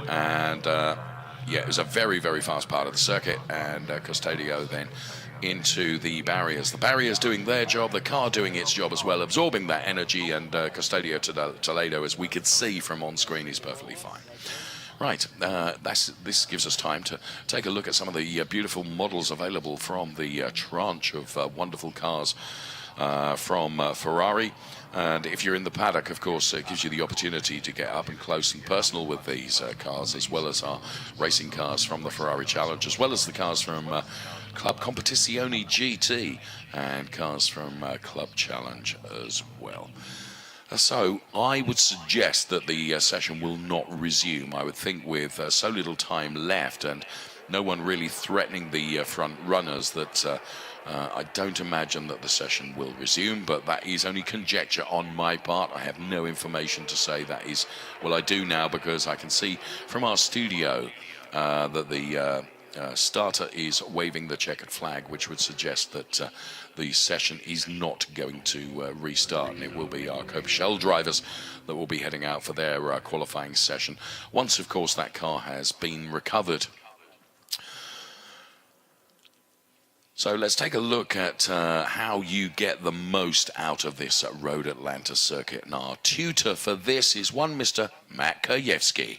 S1: And yeah, it was a very, very fast part of the circuit, and Custodio then into the barriers. The barriers doing their job, the car doing its job as well, absorbing that energy, and Custodio Toledo, as we could see from on screen, is perfectly fine. Right, this gives us time to take a look at some of the beautiful models available from the tranche of wonderful cars from Ferrari. And if you're in the paddock, of course, it gives you the opportunity to get up and close and personal with these cars, as well as our racing cars from the Ferrari Challenge, as well as the cars from Club Competizione GT and cars from Club Challenge as well. So I would suggest that the session will not resume. I would think with so little time left and no one really threatening the front runners that I don't imagine that the session will resume, but that is only conjecture on my part. I have no information to say that is. Well, I do now, because I can see from our studio that the starter is waving the checkered flag, which would suggest that the session is not going to restart, and it will be our Coppa Shell drivers that will be heading out for their qualifying session once, of course, that car has been recovered. So let's take a look at how you get the most out of this Road Atlanta circuit, and our tutor for this is one Mr. Matt Koyevsky.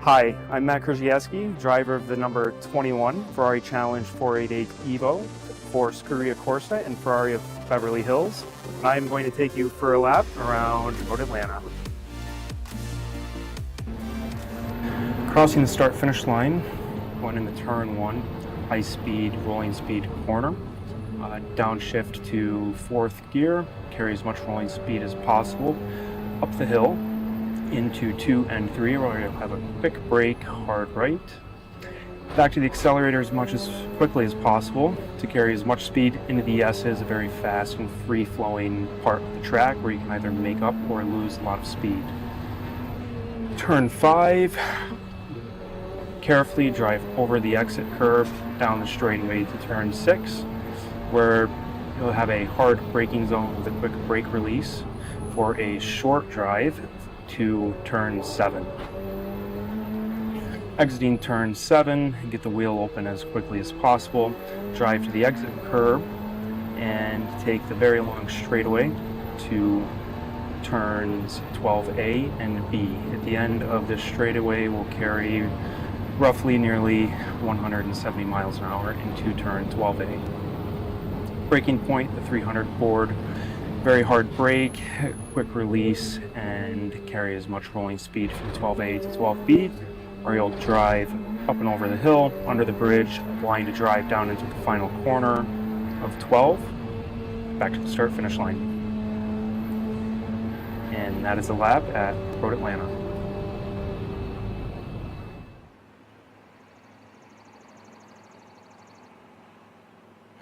S4: Hi, I'm Matt Krzyzewski, driver of the number 21 Ferrari Challenge 488 Evo for Scuderia Corse and Ferrari of Beverly Hills. I'm going to take you for a lap around Road Atlanta. Crossing the start-finish line, going into turn 1, high-speed, rolling speed corner. Downshift to 4th gear, carry as much rolling speed as possible. Up the hill into 2 and 3, where you'll have a quick brake, hard right. Back to the accelerator as quickly as possible to carry as much speed into the S's, a very fast and free-flowing part of the track where you can either make up or lose a lot of speed. Turn 5, carefully drive over the exit curve down the straightaway to turn 6, where you'll have a hard braking zone with a quick brake release for a short drive to turn 7. Exiting turn 7, get the wheel open as quickly as possible, drive to the exit curb, and take the very long straightaway to turns 12A and B. At the end of this straightaway, we'll carry roughly nearly 170 miles an hour into turn 12A. Braking point, the 300 board, very hard brake, quick release, and carry as much rolling speed from 12A to 12B, or you'll drive up and over the hill, under the bridge, applying to drive down into the final corner of 12, back to the start-finish line. And that is a lap at Road Atlanta.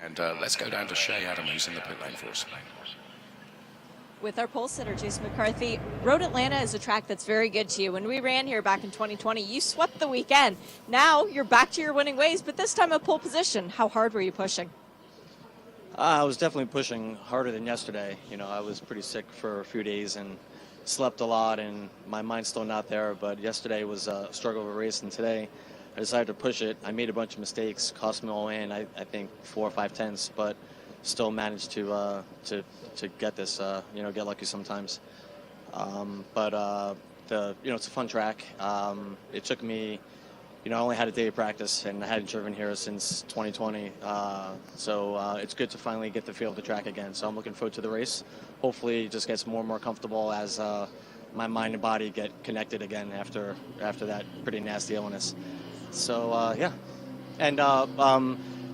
S1: And let's go down to Shea Adam, who's in the pit lane for us.
S2: With our pole sitter, Jason McCarthy, Road Atlanta is a track that's very good to you. When we ran here back in 2020, you swept the weekend. Now you're back to your winning ways, but this time a pole position. How hard were you pushing?
S5: I was definitely pushing harder than yesterday. You know, I was pretty sick for a few days and slept a lot, and my mind's still not there. But yesterday was a struggle of a race, and today I decided to push it. I made a bunch of mistakes, cost me all in, I think 4 or 5 tenths, but still managed to get this, get lucky sometimes. It's a fun track. It took me, I only had a day of practice and I hadn't driven here since 2020. So it's good to finally get the feel of the track again. So I'm looking forward to the race. Hopefully it just gets more and more comfortable as my mind and body get connected again after that pretty nasty illness. So, yeah. And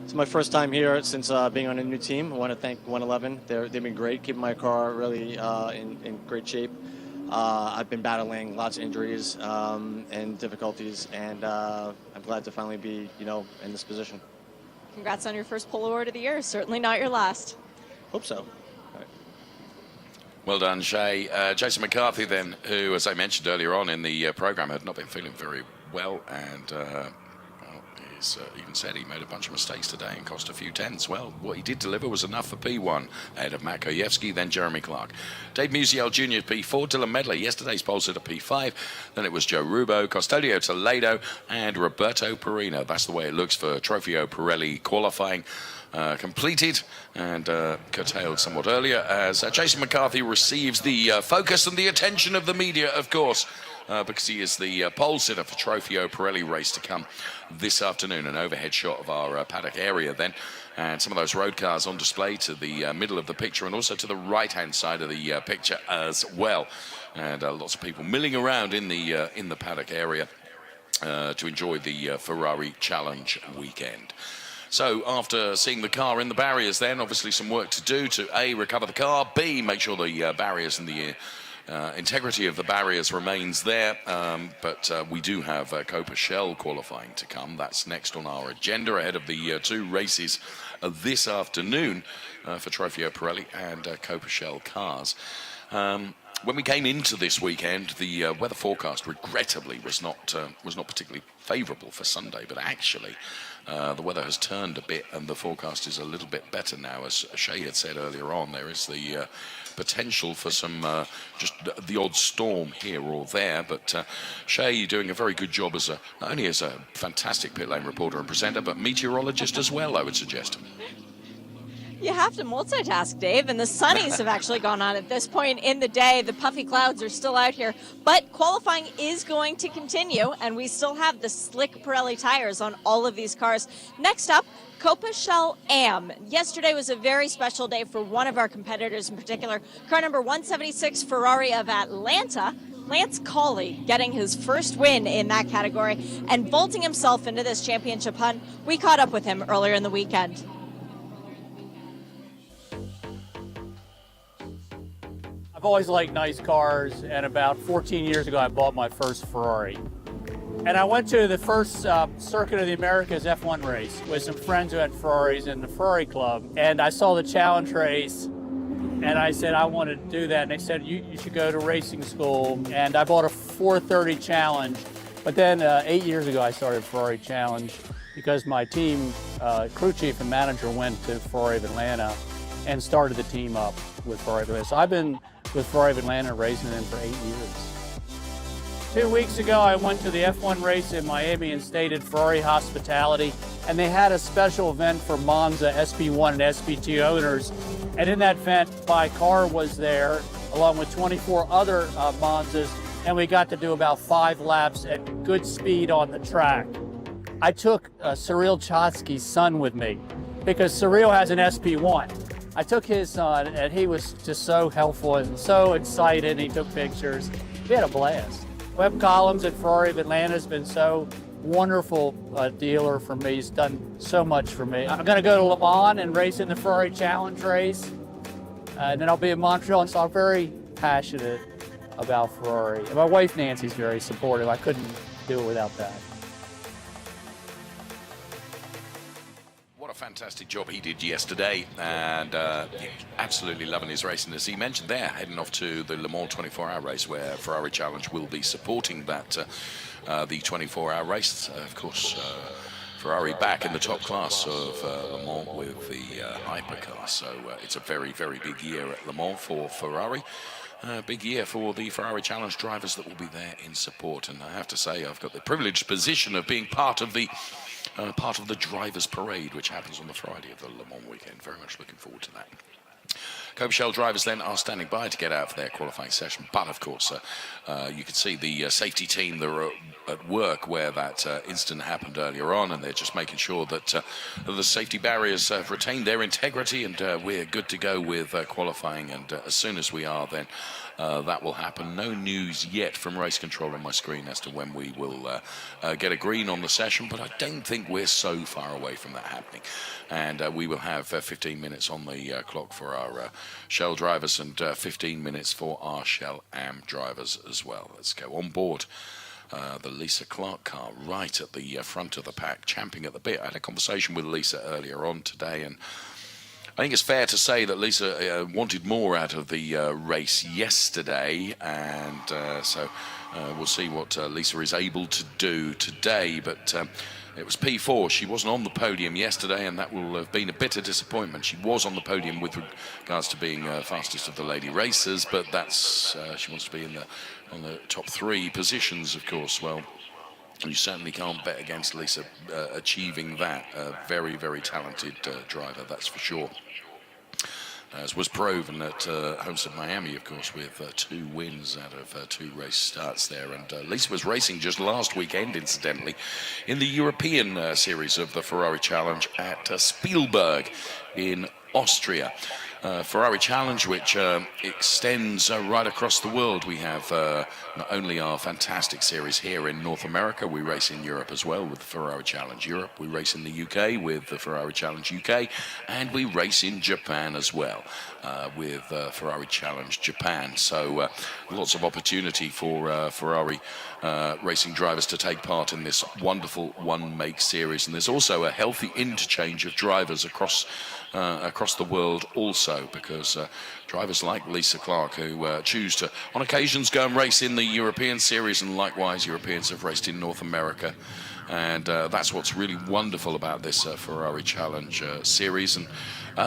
S5: it's my first time here since being on a new team. I want to thank 111. They've been great, keeping my car really in great shape. I've been battling lots of injuries and difficulties, and I'm glad to finally be, in this position.
S2: Congrats on your first pole award of the year. Certainly not your last.
S5: Hope so.
S1: Well done, Shay. Jason McCarthy then, who, as I mentioned earlier on in the program, had not been feeling very well, and he's even said he made a bunch of mistakes today and cost a few tenths. Well, what he did deliver was enough for P1, ahead of Matt Kojewski, then Jeremy Clark. Dave Musial Jr. P4, Dylan Medley, yesterday's pole sitter P5, then it was Joe Rubo, Custodio Toledo, and Roberto Perino. That's the way it looks for Trofeo Pirelli qualifying. Completed and curtailed somewhat earlier as Jason McCarthy receives the focus and the attention of the media, of course, because he is the pole sitter for Trofeo Pirelli race to come this afternoon. An overhead shot of our paddock area then, and some of those road cars on display to the middle of the picture and also to the right-hand side of the picture as well. And lots of people milling around in the paddock area to enjoy the Ferrari Challenge weekend. So after seeing the car in the barriers then, obviously some work to do to A, recover the car, B, make sure the barriers and the integrity of the barriers remains there. But we do have Coppa Shell qualifying to come. That's next on our agenda ahead of the 2 races this afternoon for Trofeo Pirelli and Coppa Shell cars. When we came into this weekend, the weather forecast regrettably was not particularly favourable for Sunday, but actually the weather has turned a bit and the forecast is a little bit better now. As Shay had said earlier on, there is the potential for some just the odd storm here or there, but Shay, you're doing a very good job as not only as a fantastic pit lane reporter and presenter, but meteorologist as well, I would suggest.
S2: You have to multitask, Dave, and the sunnies have actually gone on at this point in the day. The puffy clouds are still out here, but qualifying is going to continue, and we still have the slick Pirelli tires on all of these cars. Next up, Coppa Shell Am. Yesterday was a very special day for one of our competitors in particular, car number 176 Ferrari of Atlanta. Lance Colley getting his first win in that category and vaulting himself into this championship hunt. We caught up with him earlier in the weekend.
S6: I've always liked nice cars, and about 14 years ago I bought my first Ferrari. And I went to the first Circuit of the Americas F1 race with some friends who had Ferraris in the Ferrari Club. And I saw the challenge race, and I said, I want to do that. And they said, you should go to racing school. And I bought a 430 Challenge. But then 8 years ago I started Ferrari Challenge because my team, crew chief and manager, went to Ferrari of Atlanta and started the team up with Ferrari of Atlanta. So I've been with Ferrari of Atlanta racing them for 8 years. 2 weeks ago, I went to the F1 race in Miami and stayed at Ferrari Hospitality, and they had a special event for Monza SP1 and SP2 owners. And in that event, my car was there, along with 24 other Monzas, and we got to do about 5 laps at good speed on the track. I took Cyril Chotsky's son with me, because Cyril has an SP1. I took his son, and he was just so helpful and so excited, and he took pictures. We had a blast. Web Columns at Ferrari of Atlanta has been so wonderful dealer for me. He's done so much for me. I'm going to go to Le Mans and race in the Ferrari Challenge race, and then I'll be in Montreal. So I'm very passionate about Ferrari. And my wife Nancy's very supportive. I couldn't do it without that.
S1: What a fantastic job he did yesterday, and absolutely loving his racing. As he mentioned there, heading off to the Le Mans 24-hour race, where Ferrari Challenge will be supporting that, the 24-hour race. Of course, Ferrari back in the top class of Le Mans with the hypercar. So it's a very, very big year at Le Mans for Ferrari. Big year for the Ferrari Challenge drivers that will be there in support. And I have to say, I've got the privileged position of being part of the drivers' parade, which happens on the Friday of the Le Mans weekend. Very much looking forward to that. Coppa Shell drivers then are standing by to get out for their qualifying session, but of course you can see the safety team that are at work where that incident happened earlier on, and they're just making sure that the safety barriers have retained their integrity, and we're good to go with qualifying. And as soon as we are, then that will happen. No news yet from race control on my screen as to when we will get a green on the session, but I don't think we're so far away from that happening. And we will have 15 minutes on the clock for our Shell drivers, and 15 minutes for our Shell Am drivers as well. Let's go on board the Lisa Clark car right at the front of the pack, champing at the bit. I had a conversation with Lisa earlier on today, and I think it's fair to say that Lisa wanted more out of the race yesterday, and so we'll see what Lisa is able to do today. But it was P4. She wasn't on the podium yesterday, and that will have been a bitter disappointment. She was on the podium with regards to being fastest of the lady racers, but that's she wants to be on the top 3 positions, of course. Well, you certainly can't bet against Lisa achieving that. Very, very talented driver, that's for sure. As was proven at Homestead Miami, of course, with 2 wins out of 2 race starts there. And Lisa was racing just last weekend, incidentally, in the European series of the Ferrari Challenge at Spielberg in Austria. Ferrari Challenge, which extends right across the world. We have not only our fantastic series here in North America, we race in Europe as well with the Ferrari Challenge Europe. We race in the UK with the Ferrari Challenge UK, and we race in Japan as well with Ferrari Challenge Japan. So lots of opportunity for Ferrari racing drivers to take part in this wonderful one-make series. And there's also a healthy interchange of drivers across the world also, because drivers like Lisa Clark, who choose to on occasions go and race in the European series, and likewise Europeans have raced in North America, and that's what's really wonderful about this Ferrari Challenge series. And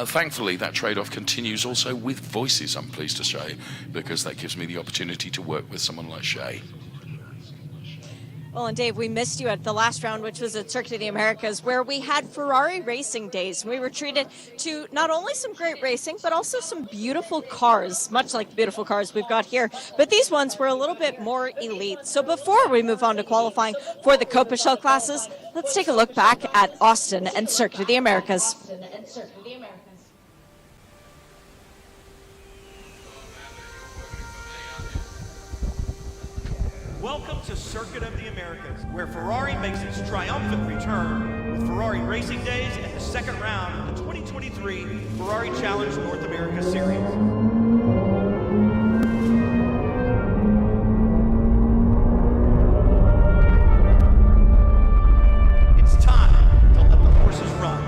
S1: thankfully that trade-off continues also with voices, I'm pleased to say, because that gives me the opportunity to work with someone like Shay.
S2: Well, and Dave, we missed you at the last round, which was at Circuit of the Americas, where we had Ferrari racing days. We were treated to not only some great racing, but also some beautiful cars, much like the beautiful cars we've got here. But these ones were a little bit more elite. So before we move on to qualifying for the Coppa Shell classes, let's take a look back at Austin and Circuit of the Americas.
S7: Welcome to Circuit of the Americas, where Ferrari makes its triumphant return with Ferrari Racing Days and the second round of the 2023 Ferrari Challenge North America Series. It's time to let the horses run.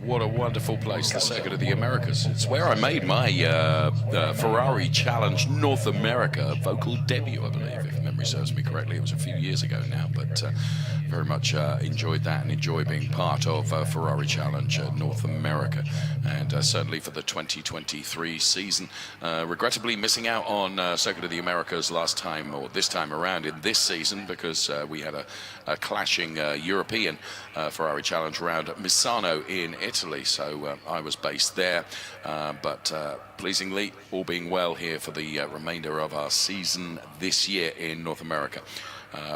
S1: What a wonderful place, the Circuit of the Americas. It's where I made my Ferrari Challenge North America vocal debut, I believe, if memory serves me correctly. It was a few years ago now, but very much enjoyed that and enjoy being part of Ferrari Challenge North America, and certainly for the 2023 season. Regrettably missing out on Circuit of the Americas last time, or this time around in this season, because we had a clashing European Ferrari Challenge round at Misano in Italy, so I was based there, but pleasingly, all being well here for the remainder of our season this year in North America,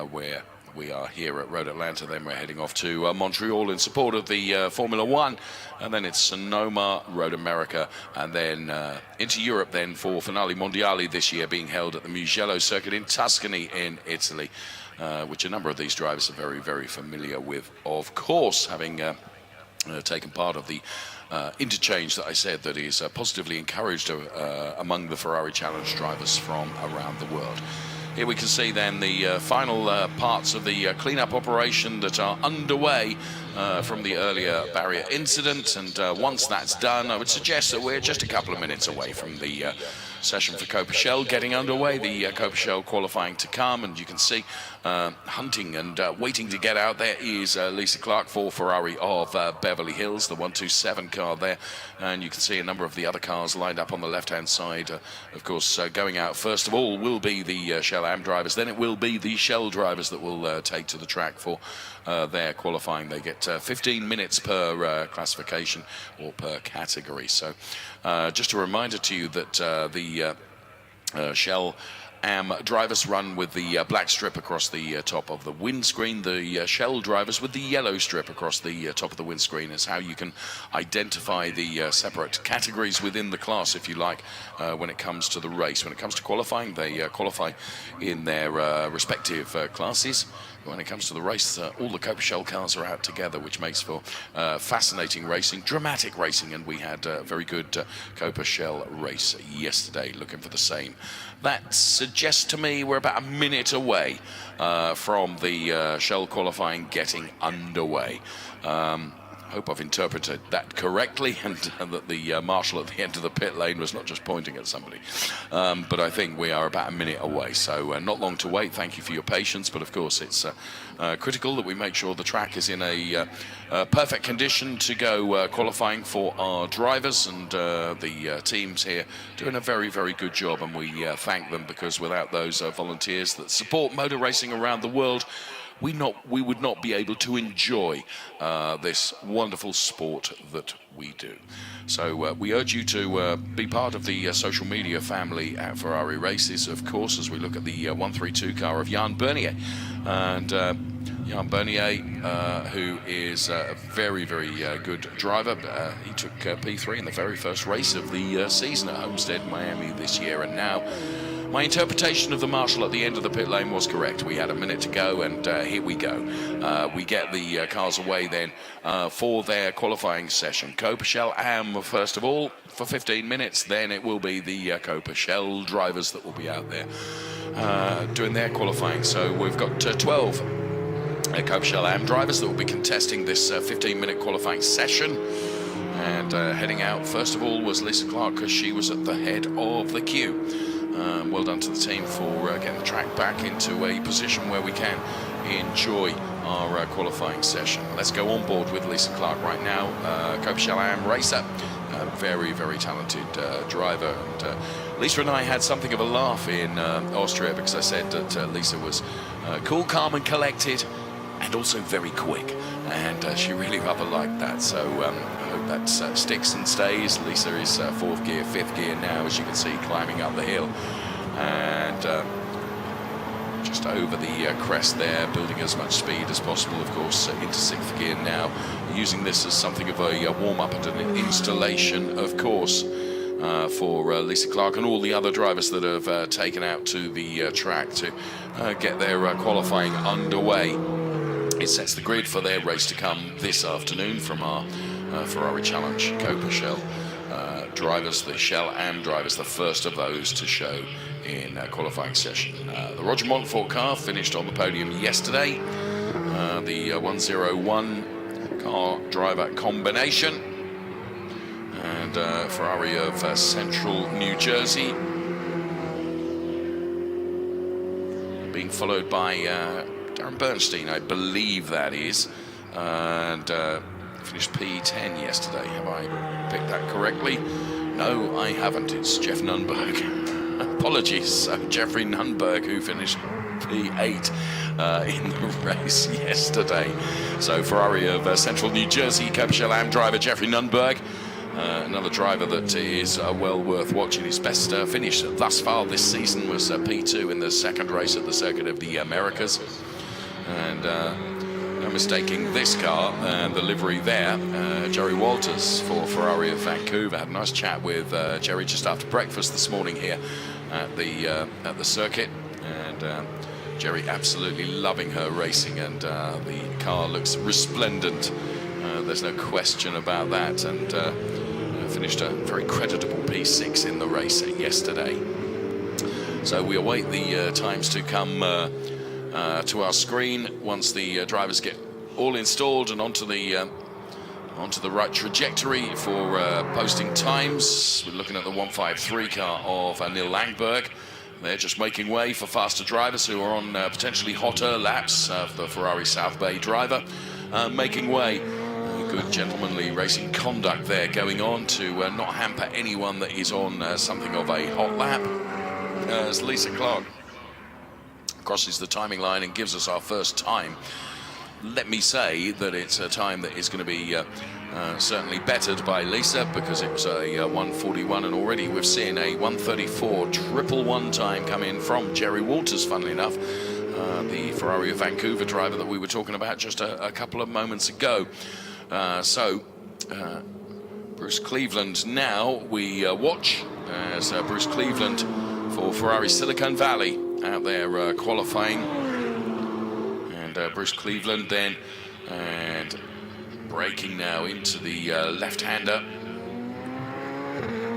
S1: where we are here at Road Atlanta. Then we're heading off to Montreal in support of the Formula One, and then it's Sonoma, Road America, and then into Europe then for Finale Mondiale this year, being held at the Mugello circuit in Tuscany in Italy, which a number of these drivers are very, very familiar with, of course, having taken part of the interchange that I said that is positively encouraged among the Ferrari Challenge drivers from around the world. Here we can see then the final parts of the cleanup operation that are underway from the earlier barrier incident, and once that's done, I would suggest that we're just a couple of minutes away from the session for Coppa Shell getting underway, the Coppa Shell qualifying to come, and you can see hunting and waiting to get out there is Lisa Clark for Ferrari of Beverly Hills, the 127 car there, and you can see a number of the other cars lined up on the left-hand side. Of course, going out first of all will be the Shell Am drivers, then it will be the Shell drivers that will take to the track for their qualifying. They get 15 minutes per classification or per category. So just a reminder to you that the Shell Am drivers run with the black strip across the top of the windscreen. The Shell drivers with the yellow strip across the top of the windscreen is how you can identify the separate categories within the class, if you like, when it comes to the race. When it comes to qualifying, they qualify in their respective classes. When it comes to the race, all the Coppa Shell cars are out together, which makes for fascinating racing, dramatic racing, and we had a very good Coppa Shell race yesterday, looking for the same. That suggests to me we're about a minute away from the Shell qualifying getting underway. Hope I've interpreted that correctly, and that the marshal at the end of the pit lane was not just pointing at somebody. But I think we are about a minute away, so not long to wait. Thank you for your patience, but of course it's critical that we make sure the track is in a perfect condition to go qualifying for our drivers, and the teams here doing a very, very good job, and we thank them, because without those volunteers that support motor racing around the world, we would not be able to enjoy this wonderful sport that we do. So we urge you to be part of the social media family at Ferrari Races, of course, as we look at the 132 car of Jan Bernier. And Jan Bernier, who is a very, very good driver. He took P3 in the very first race of the season at Homestead, Miami this year. And now my interpretation of the marshal at the end of the pit lane was correct. We had a minute to go, and here we go. We get the cars away then for their qualifying session. Coppa Shell Am, first of all, for 15 minutes. Then it will be the Coppa Shell drivers that will be out there doing their qualifying. So we've got 12 Coppa Shell Am drivers that will be contesting this 15-minute qualifying session. And heading out, first of all, was Lisa Clark, because she was at the head of the queue. Well done to the team for getting the track back into a position where we can enjoy our qualifying session. Let's go on board with Lisa Clark right now. Coppa Shell Am racer, very, very talented driver. And Lisa and I had something of a laugh in Austria, because I said that Lisa was cool, calm and collected, and also very quick. And she really rather liked that. So I hope that sticks and stays. Lisa is fourth gear, fifth gear now, as you can see, climbing up the hill. And just over the crest there, building as much speed as possible, of course, into sixth gear now, using this as something of a warm-up and an installation, of course, for Lisa Clark and all the other drivers that have taken out to the track to get their qualifying underway. It sets the grid for their race to come this afternoon from our Ferrari Challenge Coppa Shell drivers, the Shell Am drivers, the first of those to show in qualifying session. The Roger Montfort car finished on the podium yesterday. The 101 car driver combination. And Ferrari of Central New Jersey being followed by Darren Bernstein, I believe that is, and finished P10 yesterday. Have I picked that correctly? No, I haven't. It's Jeff Nunberg. Apologies. Jeffrey Nunberg, who finished P8 in the race yesterday. So Ferrari of Central New Jersey, Coppa Shell Am driver Jeffrey Nunberg. Another driver that is well worth watching. His best finish thus far this season was P2 in the second race at the Circuit of the Americas. And no mistaking this car and the livery there, Jerry Walters for Ferrari of Vancouver. Had a nice chat with Jerry just after breakfast this morning here at the circuit, and Jerry absolutely loving her racing, and the car looks resplendent. There's no question about that, and finished a very creditable P6 in the race yesterday. So we await the times to come to our screen once the drivers get all installed and onto the right trajectory for posting times. We're looking at the 153 car of Neil Langberg. They're just making way for faster drivers who are on potentially hotter laps. The Ferrari South Bay driver making way. Good gentlemanly racing conduct there going on to not hamper anyone that is on something of a hot lap. As Lisa Clark crosses the timing line and gives us our first time. Let me say that it's a time that is going to be certainly bettered by Lisa, because it was a 1:41, and already we've seen a 1:34 triple one time come in from Jerry Walters, funnily enough, the Ferrari of Vancouver driver that we were talking about just a couple of moments ago. Bruce Cleveland now we watch as Bruce Cleveland for Ferrari Silicon Valley out there qualifying, and Bruce Cleveland then and braking now into the left-hander,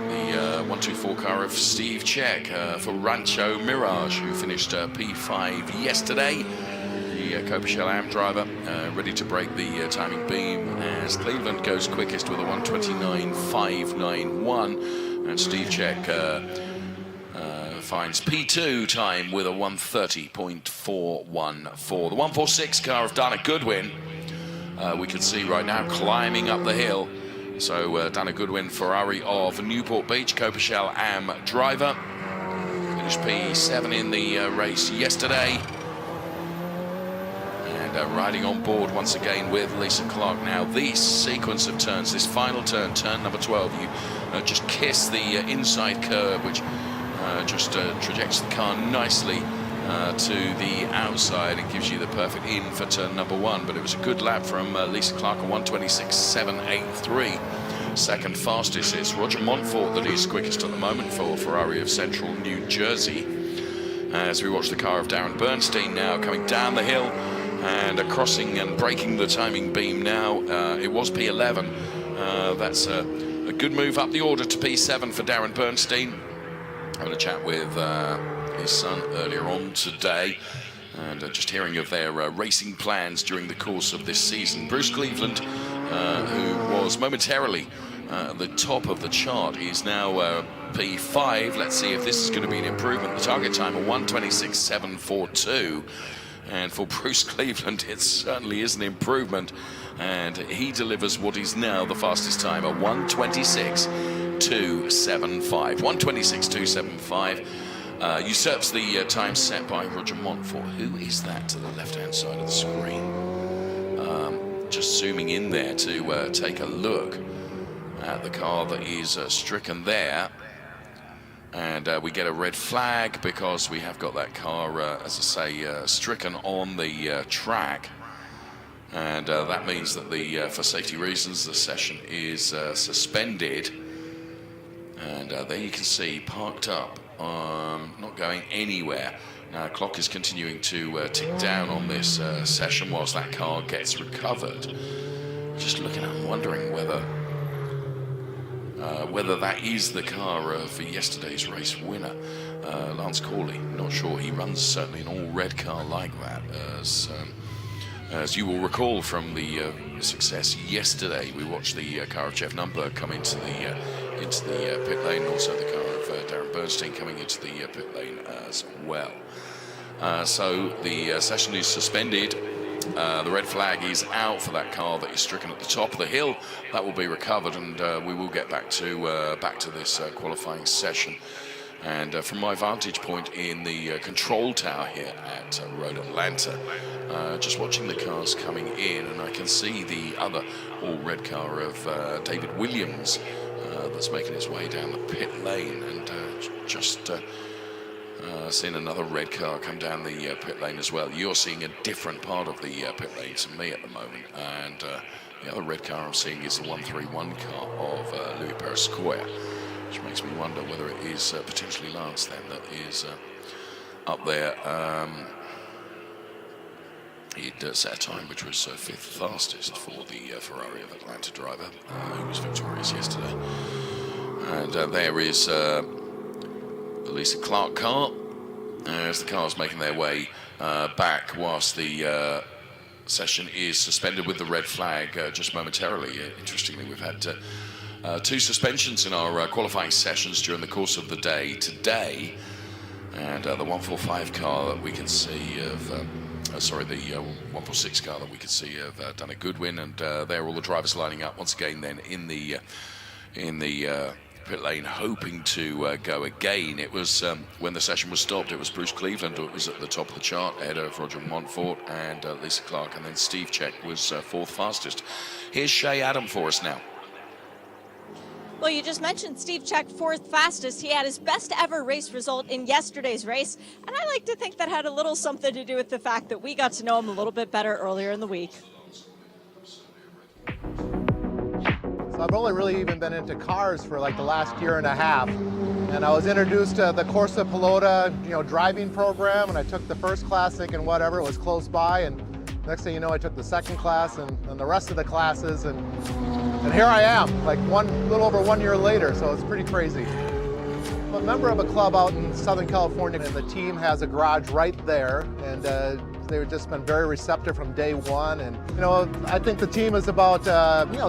S1: the 124 car of Steve Czech for Rancho Mirage, who finished P5 yesterday. The Coppa Shell Am driver ready to break the timing beam as Cleveland goes quickest with a 1:29.591, and Steve Czech finds P2 time with a 1:30.414. The 146 car of Dana Goodwin, we can see right now climbing up the hill. So Dana Goodwin, Ferrari of Newport Beach, Coppa Shell Am driver, finished P7 in the race yesterday. And riding on board once again with Lisa Clark. Now, this sequence of turns, this final turn, turn number 12, you just kiss the inside curb, which just trajects the car nicely to the outside and gives you the perfect in for turn number 1. But it was a good lap from Lisa Clark, a 1:26.783. Second fastest, it's Roger Montfort that is quickest at the moment for Ferrari of Central New Jersey. As we watch the car of Darren Bernstein now coming down the hill and crossing and breaking the timing beam now. It was P11. That's a good move up the order to P7 for Darren Bernstein. I had a chat with his son earlier on today, and just hearing of their racing plans during the course of this season. Bruce Cleveland, who was momentarily at the top of the chart, is now P5. Let's see if this is going to be an improvement. The target time of 1:26.742. And for Bruce Cleveland, it certainly is an improvement. And he delivers what is now the fastest time, a 1:26.275. 1:26.275 usurps the time set by Roger Montfort. Who is that to the left-hand side of the screen? Just zooming in there to take a look at the car that is stricken there. And we get a red flag because we have got that car, as I say, stricken on the track. And that means that for safety reasons, the session is suspended. And there you can see, parked up, not going anywhere. Now, clock is continuing to tick down on this session whilst that car gets recovered. Just looking at and wondering whether that is the car for yesterday's race winner, Lance Corley. Not sure. He runs certainly an all-red car like that. As you will recall from the success yesterday, we watched the car of Jeff Nunberg come into the pit lane, and also the car of Darren Bernstein coming into the pit lane as well. So the session is suspended. The red flag is out for that car that is stricken at the top of the hill. That will be recovered, and we will get back to this qualifying session. And from my vantage point in the control tower here at Road Atlanta, just watching the cars coming in, and I can see the other all-red car of David Williams that's making its way down the pit lane, and just seeing another red car come down the pit lane as well. You're seeing a different part of the pit lane to me at the moment, and the other red car I'm seeing is the 131 car of Louis Perescoya, which makes me wonder whether it is potentially Lance then that is up there. He'd set a time which was fifth fastest for the Ferrari of Atlanta driver, who was victorious yesterday. And there is the Lisa Clark car, as the cars making their way back whilst the session is suspended with the red flag just momentarily. Interestingly, we've had two suspensions in our qualifying sessions during the course of the day today, and the 145 car that we can see of the 146 car that we can see of Dana Goodwin, and there all the drivers lining up once again then in the pit lane, hoping to go again. It was when the session was stopped, it was Bruce Cleveland who was at the top of the chart ahead of Roger Montfort and Lisa Clark, and then Steve Check was fourth fastest. Here's Shea Adam for us now.
S2: Well, you just mentioned Steve Check, fourth fastest. He had his best ever race result in yesterday's race, and I like to think that had a little something to do with the fact that we got to know him a little bit better earlier in the week.
S8: So I've only really even been into cars for like the last year and a half, and I was introduced to the Corse Pilota, driving program, and I took the first class thinking whatever, it was close by, and next thing you know, I took the second class and the rest of the classes, and here I am, like little over 1 year later, so it's pretty crazy. I'm a member of a club out in Southern California, and the team has a garage right there, and they've just been very receptive from day one. And I think the team is about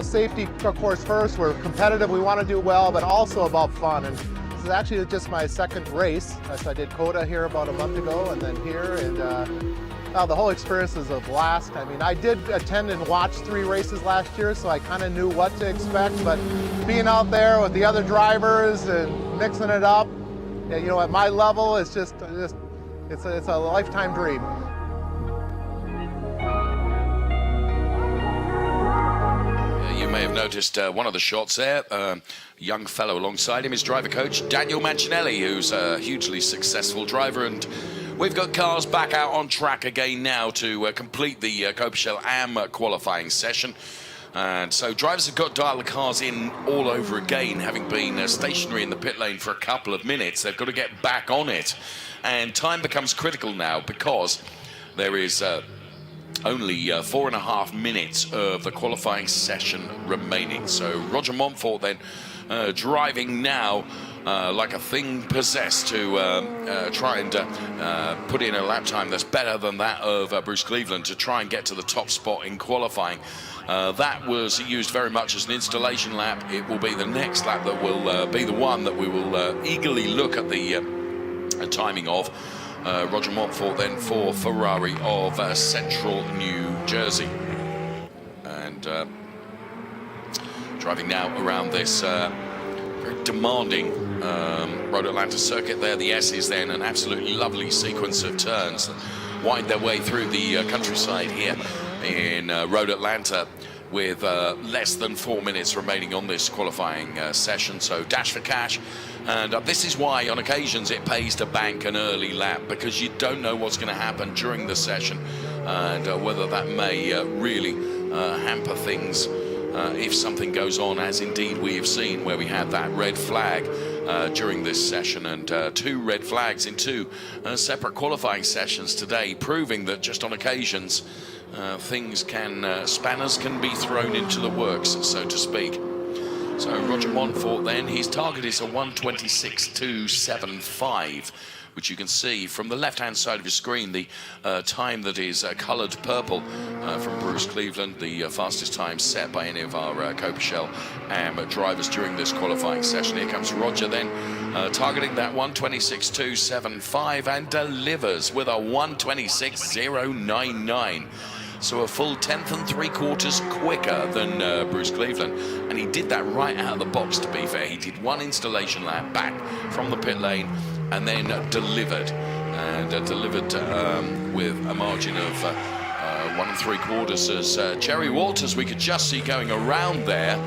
S8: safety, of course, first. We're competitive, we want to do well, but also about fun. And this is actually just my second race. So I did Coda here about a month ago, and then here, and the whole experience is a blast. I mean, I did attend and watch 3 races last year, so I kind of knew what to expect, but being out there with the other drivers and mixing it up, at my level, it's a lifetime dream.
S1: may have noticed one of the shots there. Young fellow alongside him is driver coach Daniel Mancinelli, who's a hugely successful driver, and we've got cars back out on track again now to complete the Coppa Shell AM qualifying session. And so drivers have got to dial the cars in all over again, having been stationary in the pit lane for a couple of minutes. They've got to get back on it, and time becomes critical now because there is only 4.5 minutes of the qualifying session remaining. So Roger Montfort then driving now like a thing possessed to try and put in a lap time that's better than that of Bruce Cleveland to try and get to the top spot in qualifying. That was used very much as an installation lap. It will be the next lap that will be the one that we will eagerly look at the timing of. Roger Montfort then for Ferrari of Central New Jersey. And driving now around this very demanding Road Atlanta circuit there. The S is then an absolutely lovely sequence of turns that wind their way through the countryside here in Road Atlanta, with less than 4 minutes remaining on this qualifying session. So dash for cash. And this is why on occasions it pays to bank an early lap, because you don't know what's going to happen during the session and whether that may really hamper things if something goes on, as indeed we have seen where we had that red flag during this session, and 2 red flags in 2 separate qualifying sessions today, proving that just on occasions things can, spanners can be thrown into the works, so to speak. So Roger Montfort then, his target is a 1:26.275, which you can see from the left-hand side of your screen, the time that is coloured purple from Bruce Cleveland, the fastest time set by any of our Coppa Shell AM drivers during this qualifying session. Here comes Roger then, targeting that 1:26.275 and delivers with a 1:26.099. So a full 10th and 3/4 quicker than Bruce Cleveland. And he did that right out of the box, to be fair. He did 1 installation lap back from the pit lane and then delivered. And delivered with a margin of 1 3/4 as Jerry Walters, we could just see going around there,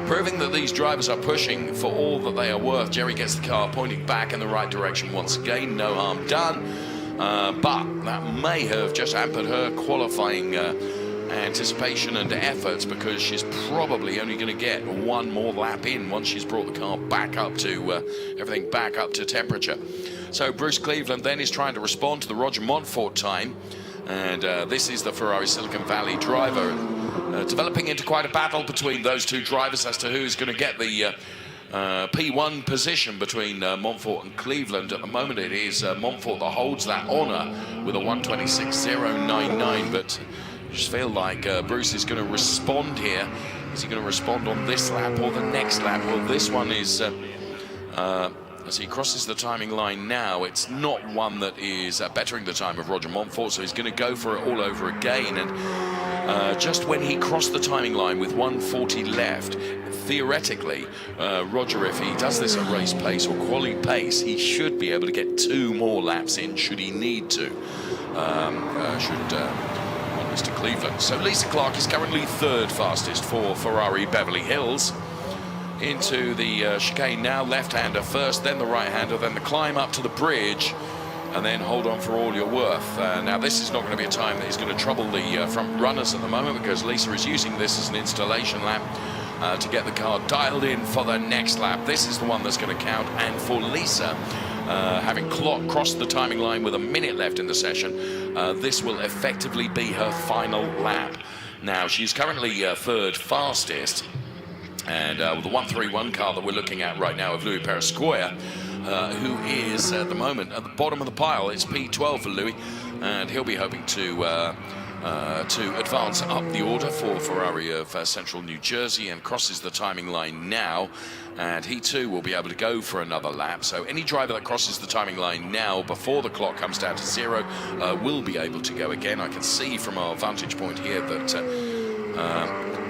S1: proving that these drivers are pushing for all that they are worth. Jerry gets the car pointing back in the right direction once again, no harm done. But that may have just hampered her qualifying anticipation and efforts, because she's probably only going to get 1 more lap in once she's brought the car back up to everything back up to temperature. So Bruce Cleveland then is trying to respond to the Roger Montfort time, and this is the Ferrari Silicon Valley driver, developing into quite a battle between those 2 drivers as to who's going to get the P1 position between Montfort and Cleveland. At the moment it is Montfort that holds that honour with a 1:26.099, but I just feel like Bruce is going to respond here. Is he going to respond on this lap or the next lap? Well, this one is, as he crosses the timing line now, it's not one that is bettering the time of Roger Montfort, so he's going to go for it all over again. And just when he crossed the timing line with 1:40 left, theoretically, Roger, if he does this at race pace or quali pace, he should be able to get 2 more laps in, should he need to, Mr. Cleveland. So Lisa Clark is currently 3rd fastest for Ferrari Beverly Hills. Into the chicane now, left-hander first, then the right-hander, then the climb up to the bridge, and then hold on for all you're worth. Now this is not going to be a time that is going to trouble the front runners at the moment, because Lisa is using this as an installation lap to get the car dialed in for the next lap. This is the one that's going to count, and for Lisa, having crossed the timing line with a minute left in the session, this will effectively be her final lap. Now she's currently 3rd fastest, and with the 131 car that we're looking at right now of Louis Perescoia, who is at the moment at the bottom of the pile. It's P12 for Louis, and he'll be hoping to advance up the order for Ferrari of Central New Jersey, and crosses the timing line now, and he too will be able to go for another lap. So any driver that crosses the timing line now before the clock comes down to 0 will be able to go again. I can see from our vantage point here that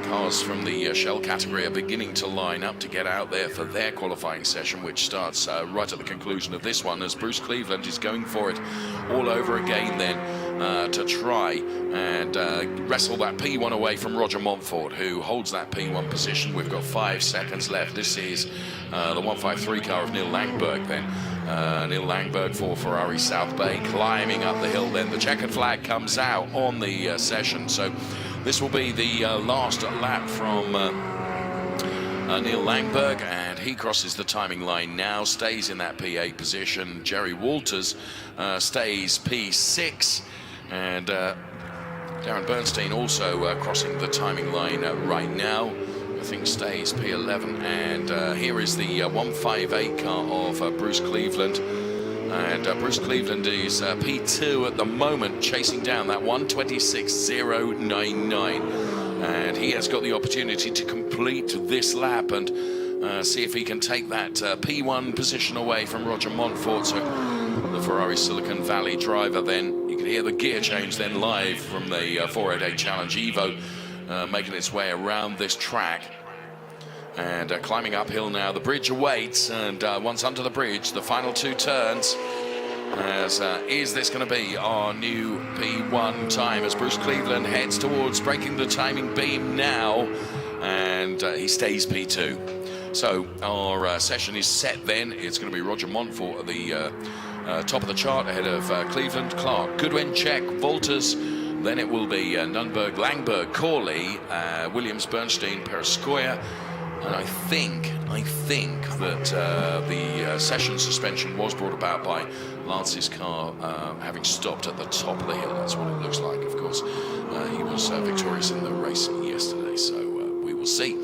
S1: cars from the Shell category are beginning to line up to get out there for their qualifying session, which starts right at the conclusion of this one, as Bruce Cleveland is going for it all over again then. to try and wrestle that P1 away from Roger Montfort, who holds that P1 position. We've got 5 seconds left. This is the 153 car of Neil Langberg then. Neil Langberg for Ferrari South Bay, climbing up the hill then. The checkered flag comes out on the session, so this will be the last lap from Neil Langberg, and he crosses the timing line now, stays in that P8 position. Jerry Walters stays P6, and Darren Bernstein also crossing the timing line right now. I think stays P11, and here is the 158 car of Bruce Cleveland. And Bruce Cleveland is P2 at the moment, chasing down that 1:26.099. And he has got the opportunity to complete this lap and see if he can take that P1 position away from Roger Montfort. So the Ferrari Silicon Valley driver then, you can hear the gear change then live from the 488 Challenge Evo, making its way around this track. And climbing uphill now, the bridge awaits, and once under the bridge, the final 2 turns. Is this going to be our new P1 time as Bruce Cleveland heads towards breaking the timing beam now, and he stays P2. So our session is set then. It's going to be Roger Montfort at the top of the chart ahead of Cleveland, Clark, Goodwin, Czech, Walters. Then it will be Nunberg, Langberg, Corley, Williams, Bernstein, Perescoia. And I think that the session suspension was brought about by Lance's car having stopped at the top of the hill. That's what it looks like. Of course, he was victorious in the race yesterday, so we will see.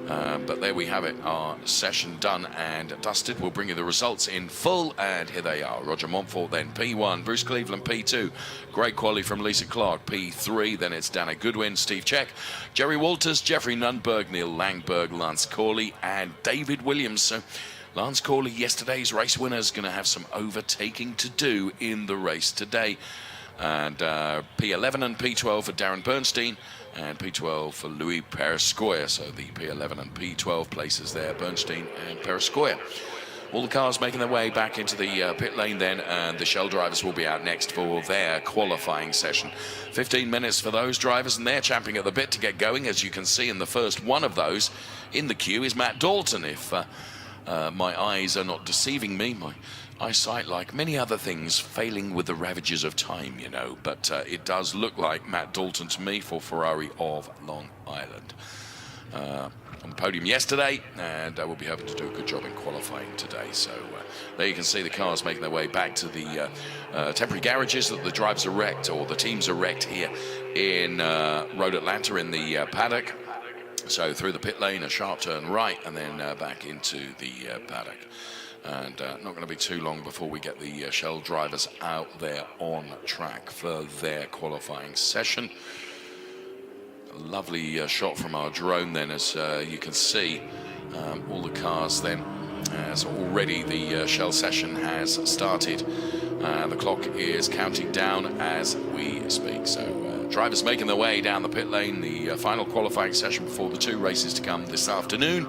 S1: But there we have it, our session done and dusted. We'll bring you the results in full, and here they are. Roger Montfort then P1, Bruce Cleveland P2, great quality from Lisa Clark P3, then it's Dana Goodwin, Steve Czech, Jerry Walters, Jeffrey Nunberg, Neil Langberg, Lance Corley, and David Williams. So Lance Corley, yesterday's race winner, is going to have some overtaking to do in the race today. And P11 and P12 for Darren Bernstein, and P12 for Louis Perescoia. So the P11 and P12 places there, Bernstein and Perescoia. All the cars making their way back into the pit lane then, and the Shell drivers will be out next for their qualifying session. 15 minutes for those drivers, and they're champing at the bit to get going. As you can see, in the first one of those in the queue is Matt Dalton. If my eyes are not deceiving me, my eyesight, like many other things, failing with the ravages of time, you know, but it does look like Matt Dalton to me for Ferrari of Long Island. On the podium yesterday, and we'll be hoping to do a good job in qualifying today. So there you can see the cars making their way back to the temporary garages that the drivers erect, or the teams erect here in Road Atlanta in the paddock. So through the pit lane, a sharp turn right, and then back into the paddock. And not going to be too long before we get the Shell drivers out there on track for their qualifying session. A lovely shot from our drone then, as you can see all the cars then, as already the Shell session has started. The clock is counting down as we speak. So drivers making their way down the pit lane, the final qualifying session before the 2 races to come this afternoon.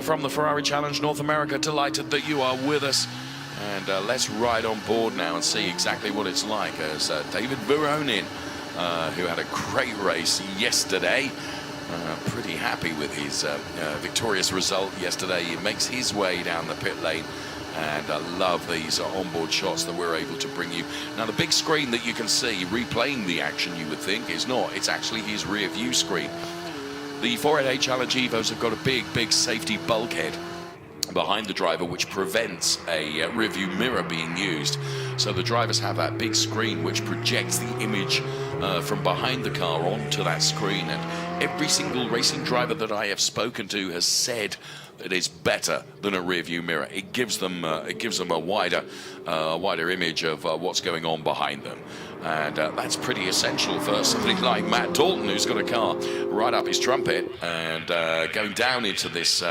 S1: From the Ferrari Challenge North America, delighted that you are with us, and let's ride on board now and see exactly what it's like as David Buronin, who had a great race yesterday, pretty happy with his victorious result yesterday. He makes his way down the pit lane, and I love these onboard shots that we're able to bring you. Now, the big screen that you can see replaying the action, you would think, is not. It's actually his rear view screen. The 488 Challenge Evos have got a big safety bulkhead behind the driver, which prevents a rear view mirror being used. So the drivers have that big screen which projects the image from behind the car onto that screen. And every single racing driver that I have spoken to has said that it's better than a rear view mirror. It gives them a wider image of what's going on behind them. And that's pretty essential for somebody like Matt Dalton, who's got a car right up his trumpet and going down into this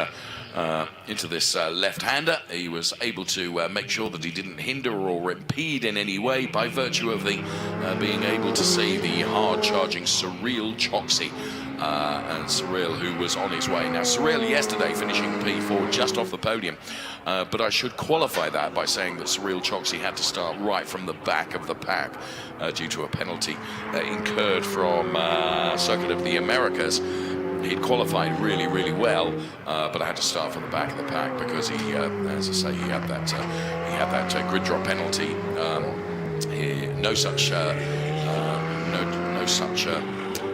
S1: left-hander. He was able to make sure that he didn't hinder or impede in any way by virtue of the being able to see the hard-charging, surreal Choxy and Cyril, who was on his way. Now, Cyril yesterday finishing P4 just off the podium, but I should qualify that by saying that Cyril Choksi had to start right from the back of the pack due to a penalty incurred from Circuit of the Americas. He'd qualified really, really well, but I had to start from the back of the pack because he, as I say, he had that grid drop penalty. No such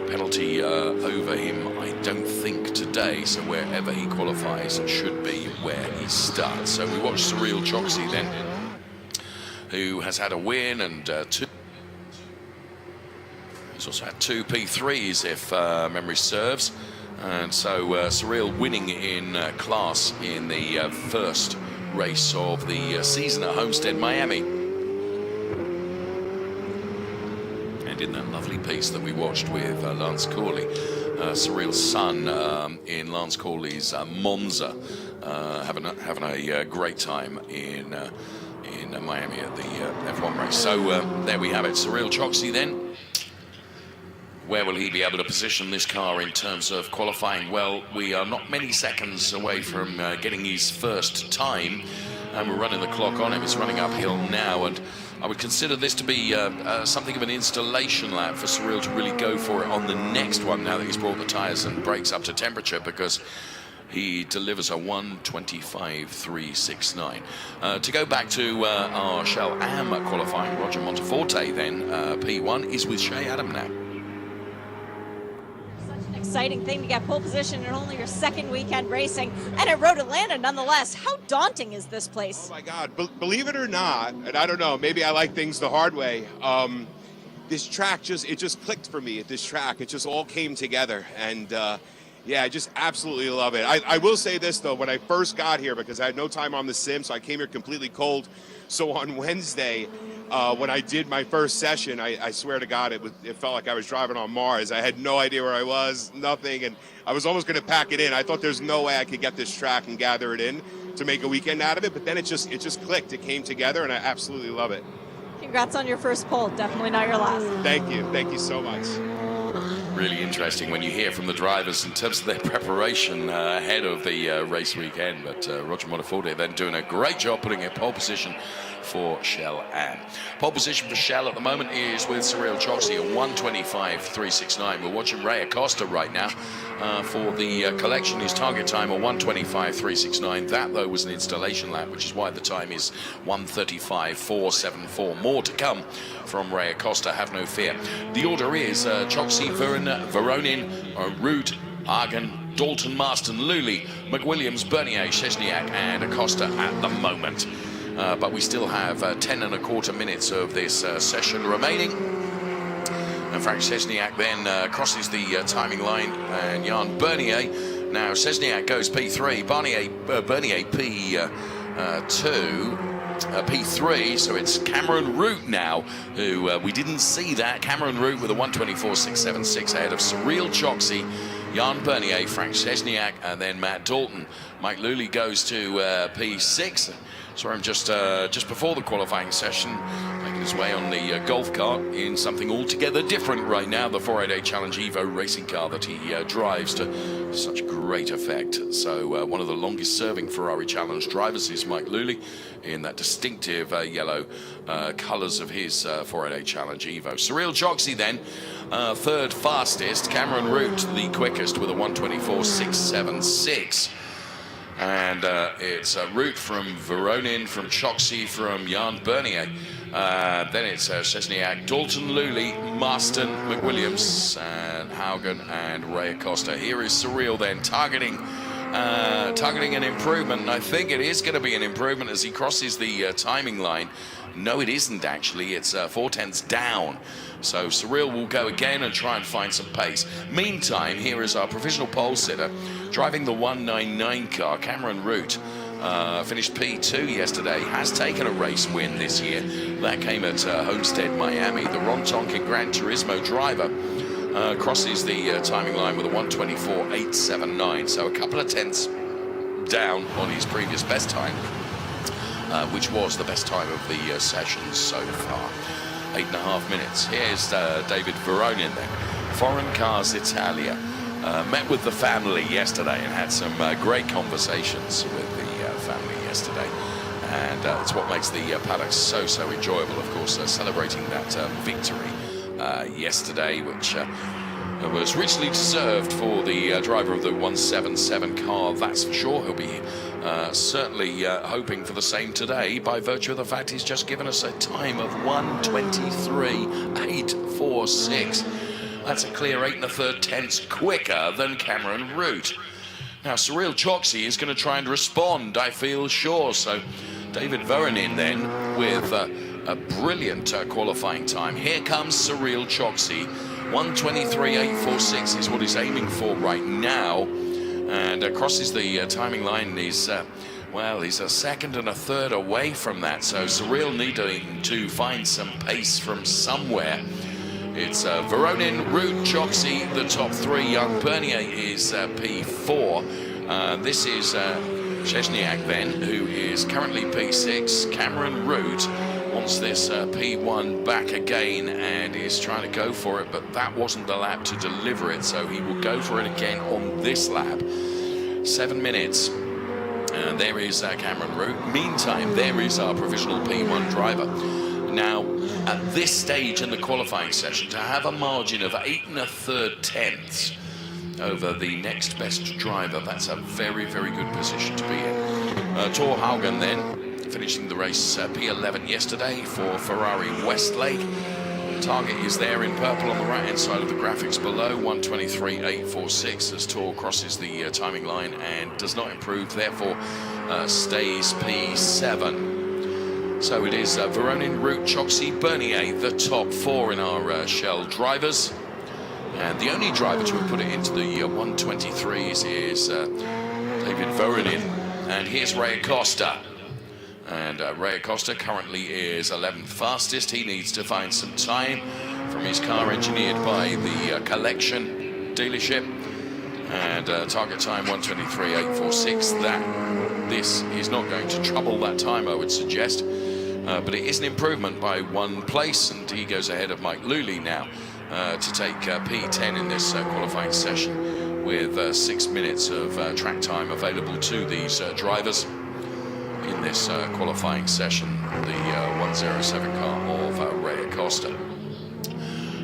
S1: penalty over him, I don't think, today. So wherever he qualifies should be where he starts. So we watch Cyril Choksi then, who has had a win and he's also had 2 P3s if memory serves. And so Cyril winning in class in the first race of the season at Homestead Miami. And in that lovely piece that we watched with Lance Corley, Cyril's son in Lance Corley's Monza, having a great time in Miami at the F1 race. So there we have it. Cyril Choksi then. Where will he be able to position this car in terms of qualifying? Well, we are not many seconds away from getting his first time, and we're running the clock on him. It's running uphill now, and I would consider this to be something of an installation lap for Cyril to really go for it on the next one now that he's brought the tyres and brakes up to temperature, because he delivers a 1:25.369. To go back to our Shell Am qualifying, Roger Monteforte then, P1, is with Shea Adam now.
S2: Exciting thing to get pole position in only your second weekend racing, and at Road Atlanta nonetheless. How daunting is this place?
S9: Oh my God, believe it or not, and I don't know, maybe I like things the hard way, this track just clicked for me at this track. It just all came together, and yeah, I just absolutely love it. I will say this though, when I first got here, because I had no time on the sim, so I came here completely cold. So on Wednesday, when I did my first session, I swear to God, it felt like I was driving on Mars. I had no idea where I was, nothing, and I was almost going to pack it in. I thought there's no way I could get this track and gather it in to make a weekend out of it, but then it just clicked. It came together, and I absolutely love it.
S2: Congrats on your first pole. Definitely not your last.
S9: Thank you so much.
S1: Really interesting when you hear from the drivers in terms of their preparation ahead of the race weekend. But Roger Monteforte then doing a great job putting a pole position for Shell Am. Pole position for Shell at the moment is with Cyril Choksi at 1:25.369. We're watching Ray Acosta right now for the collection. His target time at 1:25.369. That, though, was an installation lap, which is why the time is 1:35.474. More to come from Ray Acosta, have no fear. The order is Choksi, Voronin, Root, Argan, Dalton, Marston, Lully, McWilliams, Bernier, Szczesniak, and Acosta at the moment. But we still have 10 1/4 minutes of this session remaining. And Frank Szczesniak then crosses the timing line, and Jan Bernier. Now Szczesniak goes P3, Bernier P2. P3, so it's Cameron Root now, who we didn't see that. Cameron Root with a 1:24.676 ahead of Cyril Choksi, Jan Bernier, Frank Szczesniak, and then Matt Dalton. Mike Lully goes to P6. Saw him just before the qualifying session, making his way on the golf cart in something altogether different right now, the 488 Challenge Evo racing car that he drives to such great effect. So one of the longest serving Ferrari Challenge drivers is Mike Lully in that distinctive yellow colours of his 488 Challenge Evo. Cyril Choksi then, third fastest. Cameron Root the quickest with a 1:24.676. And it's a Root from Voronin, from Choksi, from Jan Bernier. Then it's Szczesniak, Dalton, Lully, Marston, McWilliams, and Haugen, and Ray Acosta. Here is Cyril then targeting an improvement, and I think it is going to be an improvement as he crosses the timing line. No, it isn't actually. It's 4/10 down. So Cyril will go again and try and find some pace. Meantime, here is our provisional pole sitter driving the 199 car, Cameron Root. Finished P2 yesterday, has taken a race win this year. That came at Homestead Miami. The Ron Tonkin Gran Turismo driver crosses the timing line with a 1:24.879. So a couple of tenths down on his previous best time, which was the best time of the session so far. 8.5 minutes. Here's David Voronin then. Foreign Cars Italia. met with the family yesterday and had some great conversations with the family yesterday. And it's what makes the paddock so enjoyable, of course, celebrating that victory yesterday, which was richly deserved for the driver of the 177 car, that's for sure. He'll be certainly hoping for the same today, by virtue of the fact he's just given us a time of 1:23.846. That's a clear 8 1/3 tenths quicker than Cameron Root. Now, Cyril Choksi is going to try and respond, I feel sure. So David Voronin then with a brilliant qualifying time. Here comes Cyril Choksi. 1:23.846 is what he's aiming for right now, and crosses the timing line. He's he's a second and a third away from that, so Cyril needing to find some pace from somewhere. It's Voronin, Root, Choksi, the top three. Young Bernier is P4. This is Szczesniak then, who is currently P6. Cameron Root wants this P1 back again and is trying to go for it, but that wasn't the lap to deliver it, so he will go for it again on this lap. 7 minutes. And there is Cameron Root. Meantime, there is our provisional P1 driver. Now, at this stage in the qualifying session, to have a margin of 8 1/3 tenths over the next best driver, that's a very good position to be in. Tor Haugen then, finishing the race P11 yesterday for Ferrari Westlake. Target is there in purple on the right-hand side of the graphics below, 1:23.846 as Tor crosses the timing line and does not improve, therefore stays P7. So it is Voronin, Root, Choksi, Bernier, the top four in our Shell drivers. And the only driver to have put it into the 1:23s is David Voronin. And here's Ray Acosta. And Ray Acosta currently is 11th fastest. He needs to find some time from his car engineered by the collection dealership. And target time 1:23.846. This is not going to trouble that time, I would suggest. But it is an improvement by 1 place, and he goes ahead of Mike Luley now to take P10 in this qualifying session, with 6 minutes of track time available to these drivers in this qualifying session, the 107 car of Ray Acosta.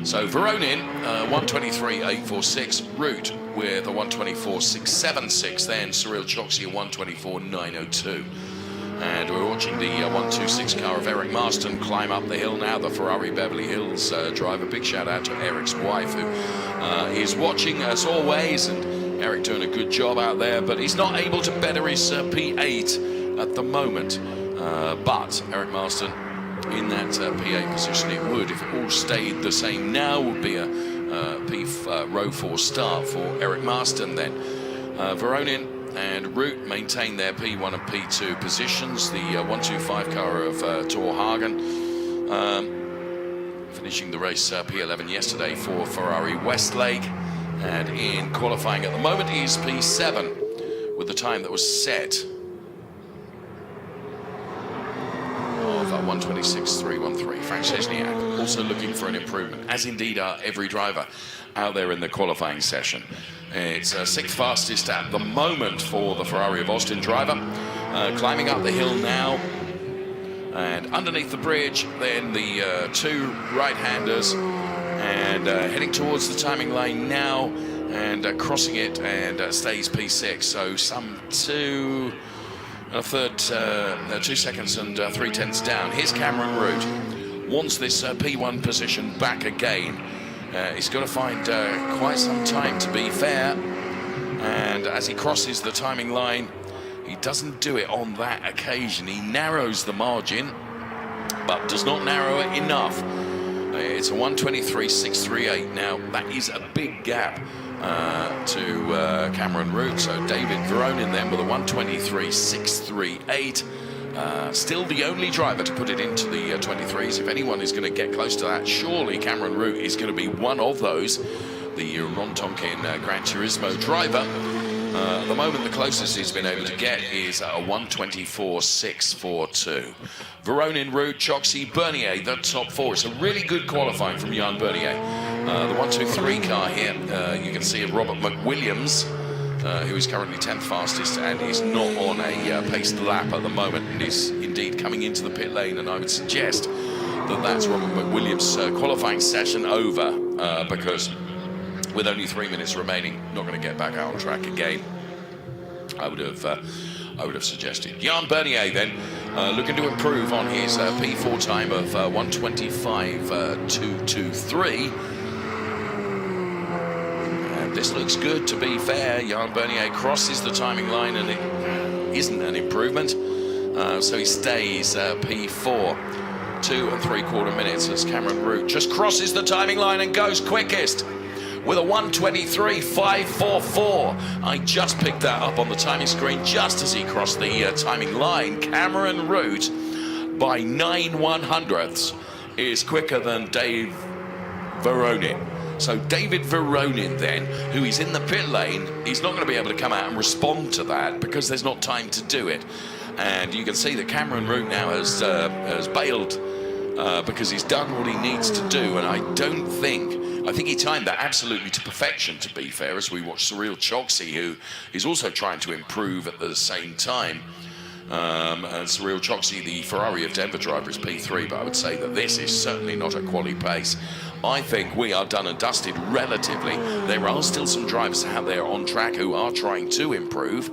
S1: So Voronin, 1:23.846, Root with a 1:24.676, then Cyril Choksi, 1:24.902. And we're watching the 126 car of Eric Marston climb up the hill now, the Ferrari Beverly Hills driver. Big shout out to Eric's wife, who is watching as always, and Eric doing a good job out there, but he's not able to better his P8 at the moment. But Eric Marston in that P8 position, it would, if it all stayed the same now, would be a row 4 start for Eric Marston then. Voronin and Root maintain their P1 and P2 positions. The 125 car of Tor Hagen finishing the race P11 yesterday for Ferrari Westlake, and in qualifying at the moment is P7 with the time that was set of 1:26.313. Frank Szczesniak also looking for an improvement, as indeed are every driver out there in the qualifying session. It's 6th fastest at the moment for the Ferrari of Austin driver. Climbing up the hill now, and underneath the bridge then the 2 right-handers, and heading towards the timing lane now, and crossing it, and stays P6. So some 2 seconds and 3 tenths down. Here's Cameron Root. Wants this P1 position back again. He's got to find quite some time, to be fair. And as he crosses the timing line, he doesn't do it on that occasion. He narrows the margin, but does not narrow it enough. It's a 1:23.638 now. That is a big gap to Cameron Root. So David Voronin then with a 1:23.638. Still the only driver to put it into the 23s. If anyone is going to get close to that, surely Cameron Root is going to be one of those. The Ron Tonkin Gran Turismo driver. At the moment, the closest he's been able to get is a 1:24.642. Voronin, Root, Choksi, Bernier, the top 4. It's a really good qualifying from Jan Bernier. The 1-2-3 car here, you can see Robert McWilliams, who is currently 10th fastest and is not on a paced lap at the moment, and is indeed coming into the pit lane, and I would suggest that that's Robert McWilliams' qualifying session over, because with only 3 minutes remaining, not going to get back out on track again. I would have suggested. Jan Bernier then looking to improve on his P4 time of 1:25.223. And this looks good, to be fair. Jan Bernier crosses the timing line, and it isn't an improvement. So he stays P4, 2 3/4 minutes, as Cameron Root just crosses the timing line and goes quickest with a 1:23.544. I just picked that up on the timing screen just as he crossed the timing line. Cameron Root, by 9/100ths, is quicker than Dave Veronin. So David Veronin then, who is in the pit lane, he's not going to be able to come out and respond to that because there's not time to do it. And you can see that Cameron Root now has bailed because he's done what he needs to do, and I think he timed that absolutely to perfection, to be fair, as we watch Cyril Choksi, who is also trying to improve at the same time. And Cyril Choksi, the Ferrari of Denver driver, is P3, but I would say that this is certainly not a quali pace. I think we are done and dusted relatively. There are still some drivers out there on track who are trying to improve.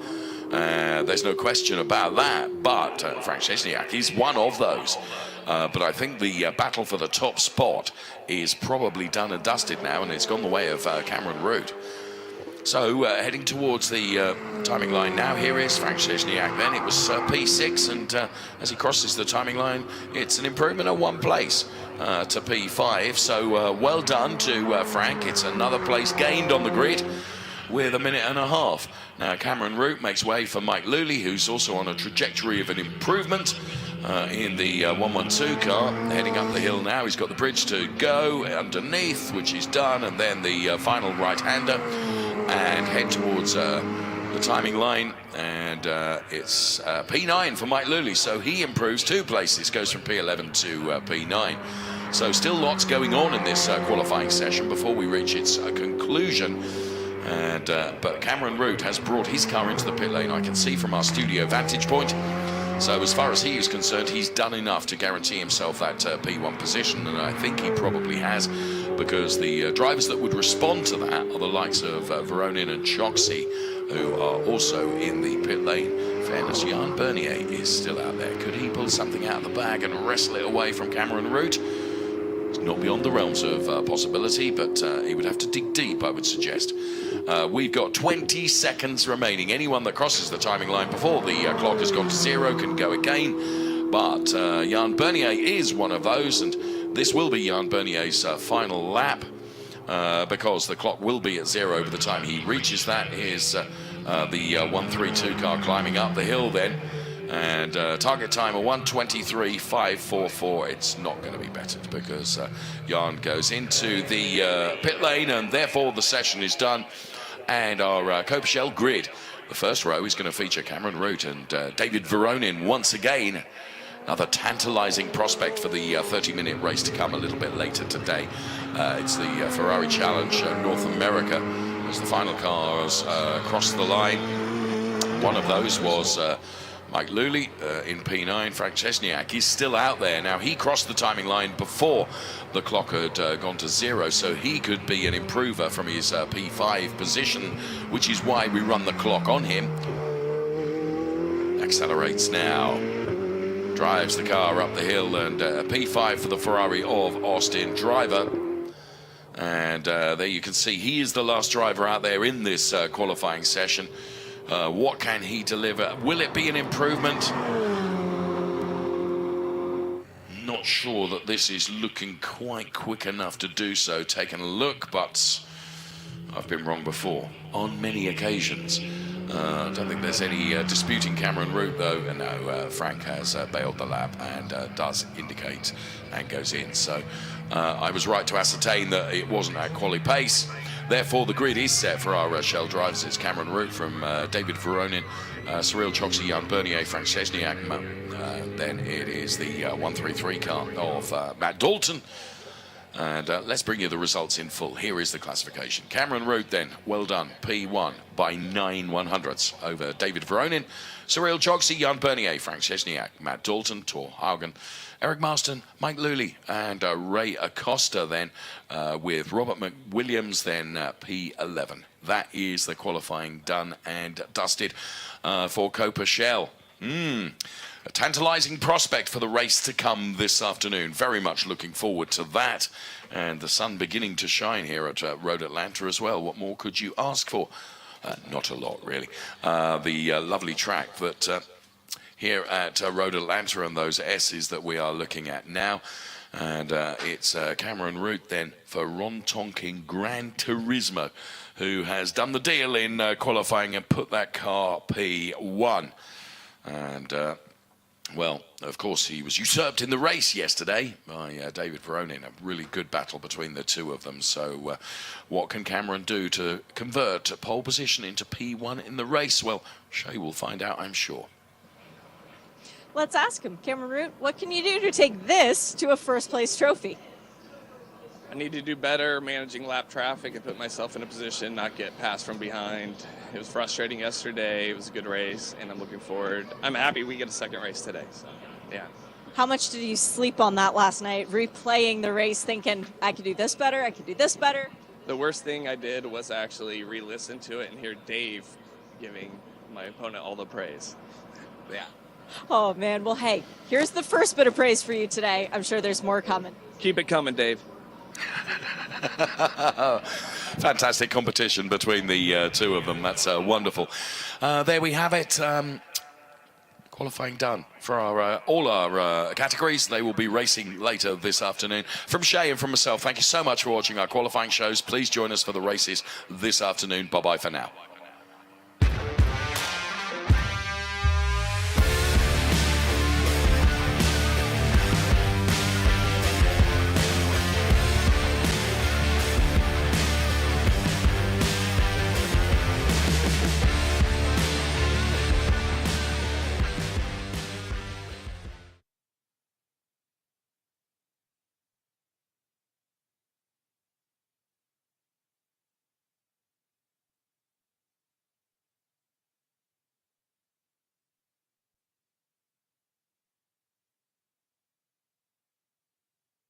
S1: There's no question about that, but Frank Szczesniak is one of those. But I think the battle for the top spot is probably done and dusted now, and it's gone the way of Cameron Root. So heading towards the timing line now, here is Frank Szczesniak. Then it was P6, and as he crosses the timing line, it's an improvement of 1 place to P5. So well done to Frank. It's another place gained on the grid with 1.5 minutes. Now Cameron Root makes way for Mike Luley, who's also on a trajectory of an improvement in the 112 car, heading up the hill now. He's got the bridge to go underneath, which he's done, and then the final right-hander, and head towards the timing line, and it's P9 for Mike Luley, so he improves 2 places, goes from P11 to P9. So still lots going on in this qualifying session before we reach its conclusion. And but Cameron Root has brought his car into the pit lane, I can see from our studio vantage point. So as far as he is concerned, he's done enough to guarantee himself that P1 position, and I think he probably has, because the drivers that would respond to that are the likes of Veronin and Choksi, who are also in the pit lane. Fairness, Jan Bernier is still out there. Could he pull something out of the bag and wrestle it away from Cameron Root? It's not beyond the realms of possibility, but he would have to dig deep, I would suggest. We've got 20 seconds remaining. Anyone that crosses the timing line before the clock has gone to 0 can go again. But Jan Bernier is one of those, and this will be Jan Bernier's final lap, because the clock will be at 0 by the time he reaches that. Is the 132 car climbing up the hill then. And target time of 1:23.544. It's not going to be bettered, because Jan goes into the pit lane, and therefore the session is done. And our Coppa Shell grid, the first row, is going to feature Cameron Root and David Veronin once again. Another tantalizing prospect for the 30-minute race to come a little bit later today. It's the Ferrari Challenge North America, as the final cars cross the line. One of those was Mike Luley in P9. Frank Szczesniak is still out there. Now, he crossed the timing line before the clock had gone to 0, so he could be an improver from his P5 position, which is why we run the clock on him. Accelerates now. Drives the car up the hill, and P5 for the Ferrari of Austin driver. And there you can see he is the last driver out there in this qualifying session. What can he deliver? Will it be an improvement? Not sure that this is looking quite quick enough to do so. Taking a look, but I've been wrong before on many occasions. I don't think there's any disputing Cameron Root, though. No, Frank has bailed the lap and does indicate and goes in. So I was right to ascertain that it wasn't at quali pace. Therefore, the grid is set for our Shell drivers. It's Cameron Root from David Veronin, Cyril Choksi, Jan Bernier, Frank Szczesniak. Then it is the 133 car of Matt Dalton. And let's bring you the results in full. Here is the classification. Cameron Root then, well done, P1 by 9/100ths over David Veronin, Cyril Jogsy, Jan Bernier, Frank Szczesniak, Matt Dalton, Tor Haugen, Eric Marston, Mike Luley, and Ray Acosta then with Robert McWilliams then P11. That is the qualifying done and dusted for Coppa Shell. A tantalising prospect for the race to come this afternoon. Very much looking forward to that. And the sun beginning to shine here at Road Atlanta as well. What more could you ask for? Not a lot, really. The lovely track that here at Road Atlanta and those S's that we are looking at now. And it's Cameron Root then for Ron Tonkin Gran Turismo, who has done the deal in qualifying and put that car P1. And well, of course, he was usurped in the race yesterday by David Veronin. A really good battle between the two of them. So what can Cameron do to convert pole position into P1 in the race? Well, Shay will find out, I'm sure.
S2: Let's ask him. Cameron Root, what can you do to take this to a first-place trophy?
S10: I need to do better managing lap traffic and put myself in a position not get passed from behind. It was frustrating yesterday. It was a good race, and I'm looking forward. I'm happy we get a second race today. So, yeah.
S2: How much did you sleep on that last night, replaying the race, thinking, I could do this better, I could do this better?
S10: The worst thing I did was actually re-listen to it and hear Dave giving my opponent all the praise. Yeah.
S2: Oh, man. Well, hey, here's the first bit of praise for you today. I'm sure there's more coming.
S10: Keep it coming, Dave.
S1: Fantastic competition between the two of them. That's wonderful. There we have it. Qualifying done for all our categories. They will be racing later this afternoon. From Shay and from myself, thank you so much for watching our qualifying shows. Please join us for the races this afternoon. Bye-bye for now.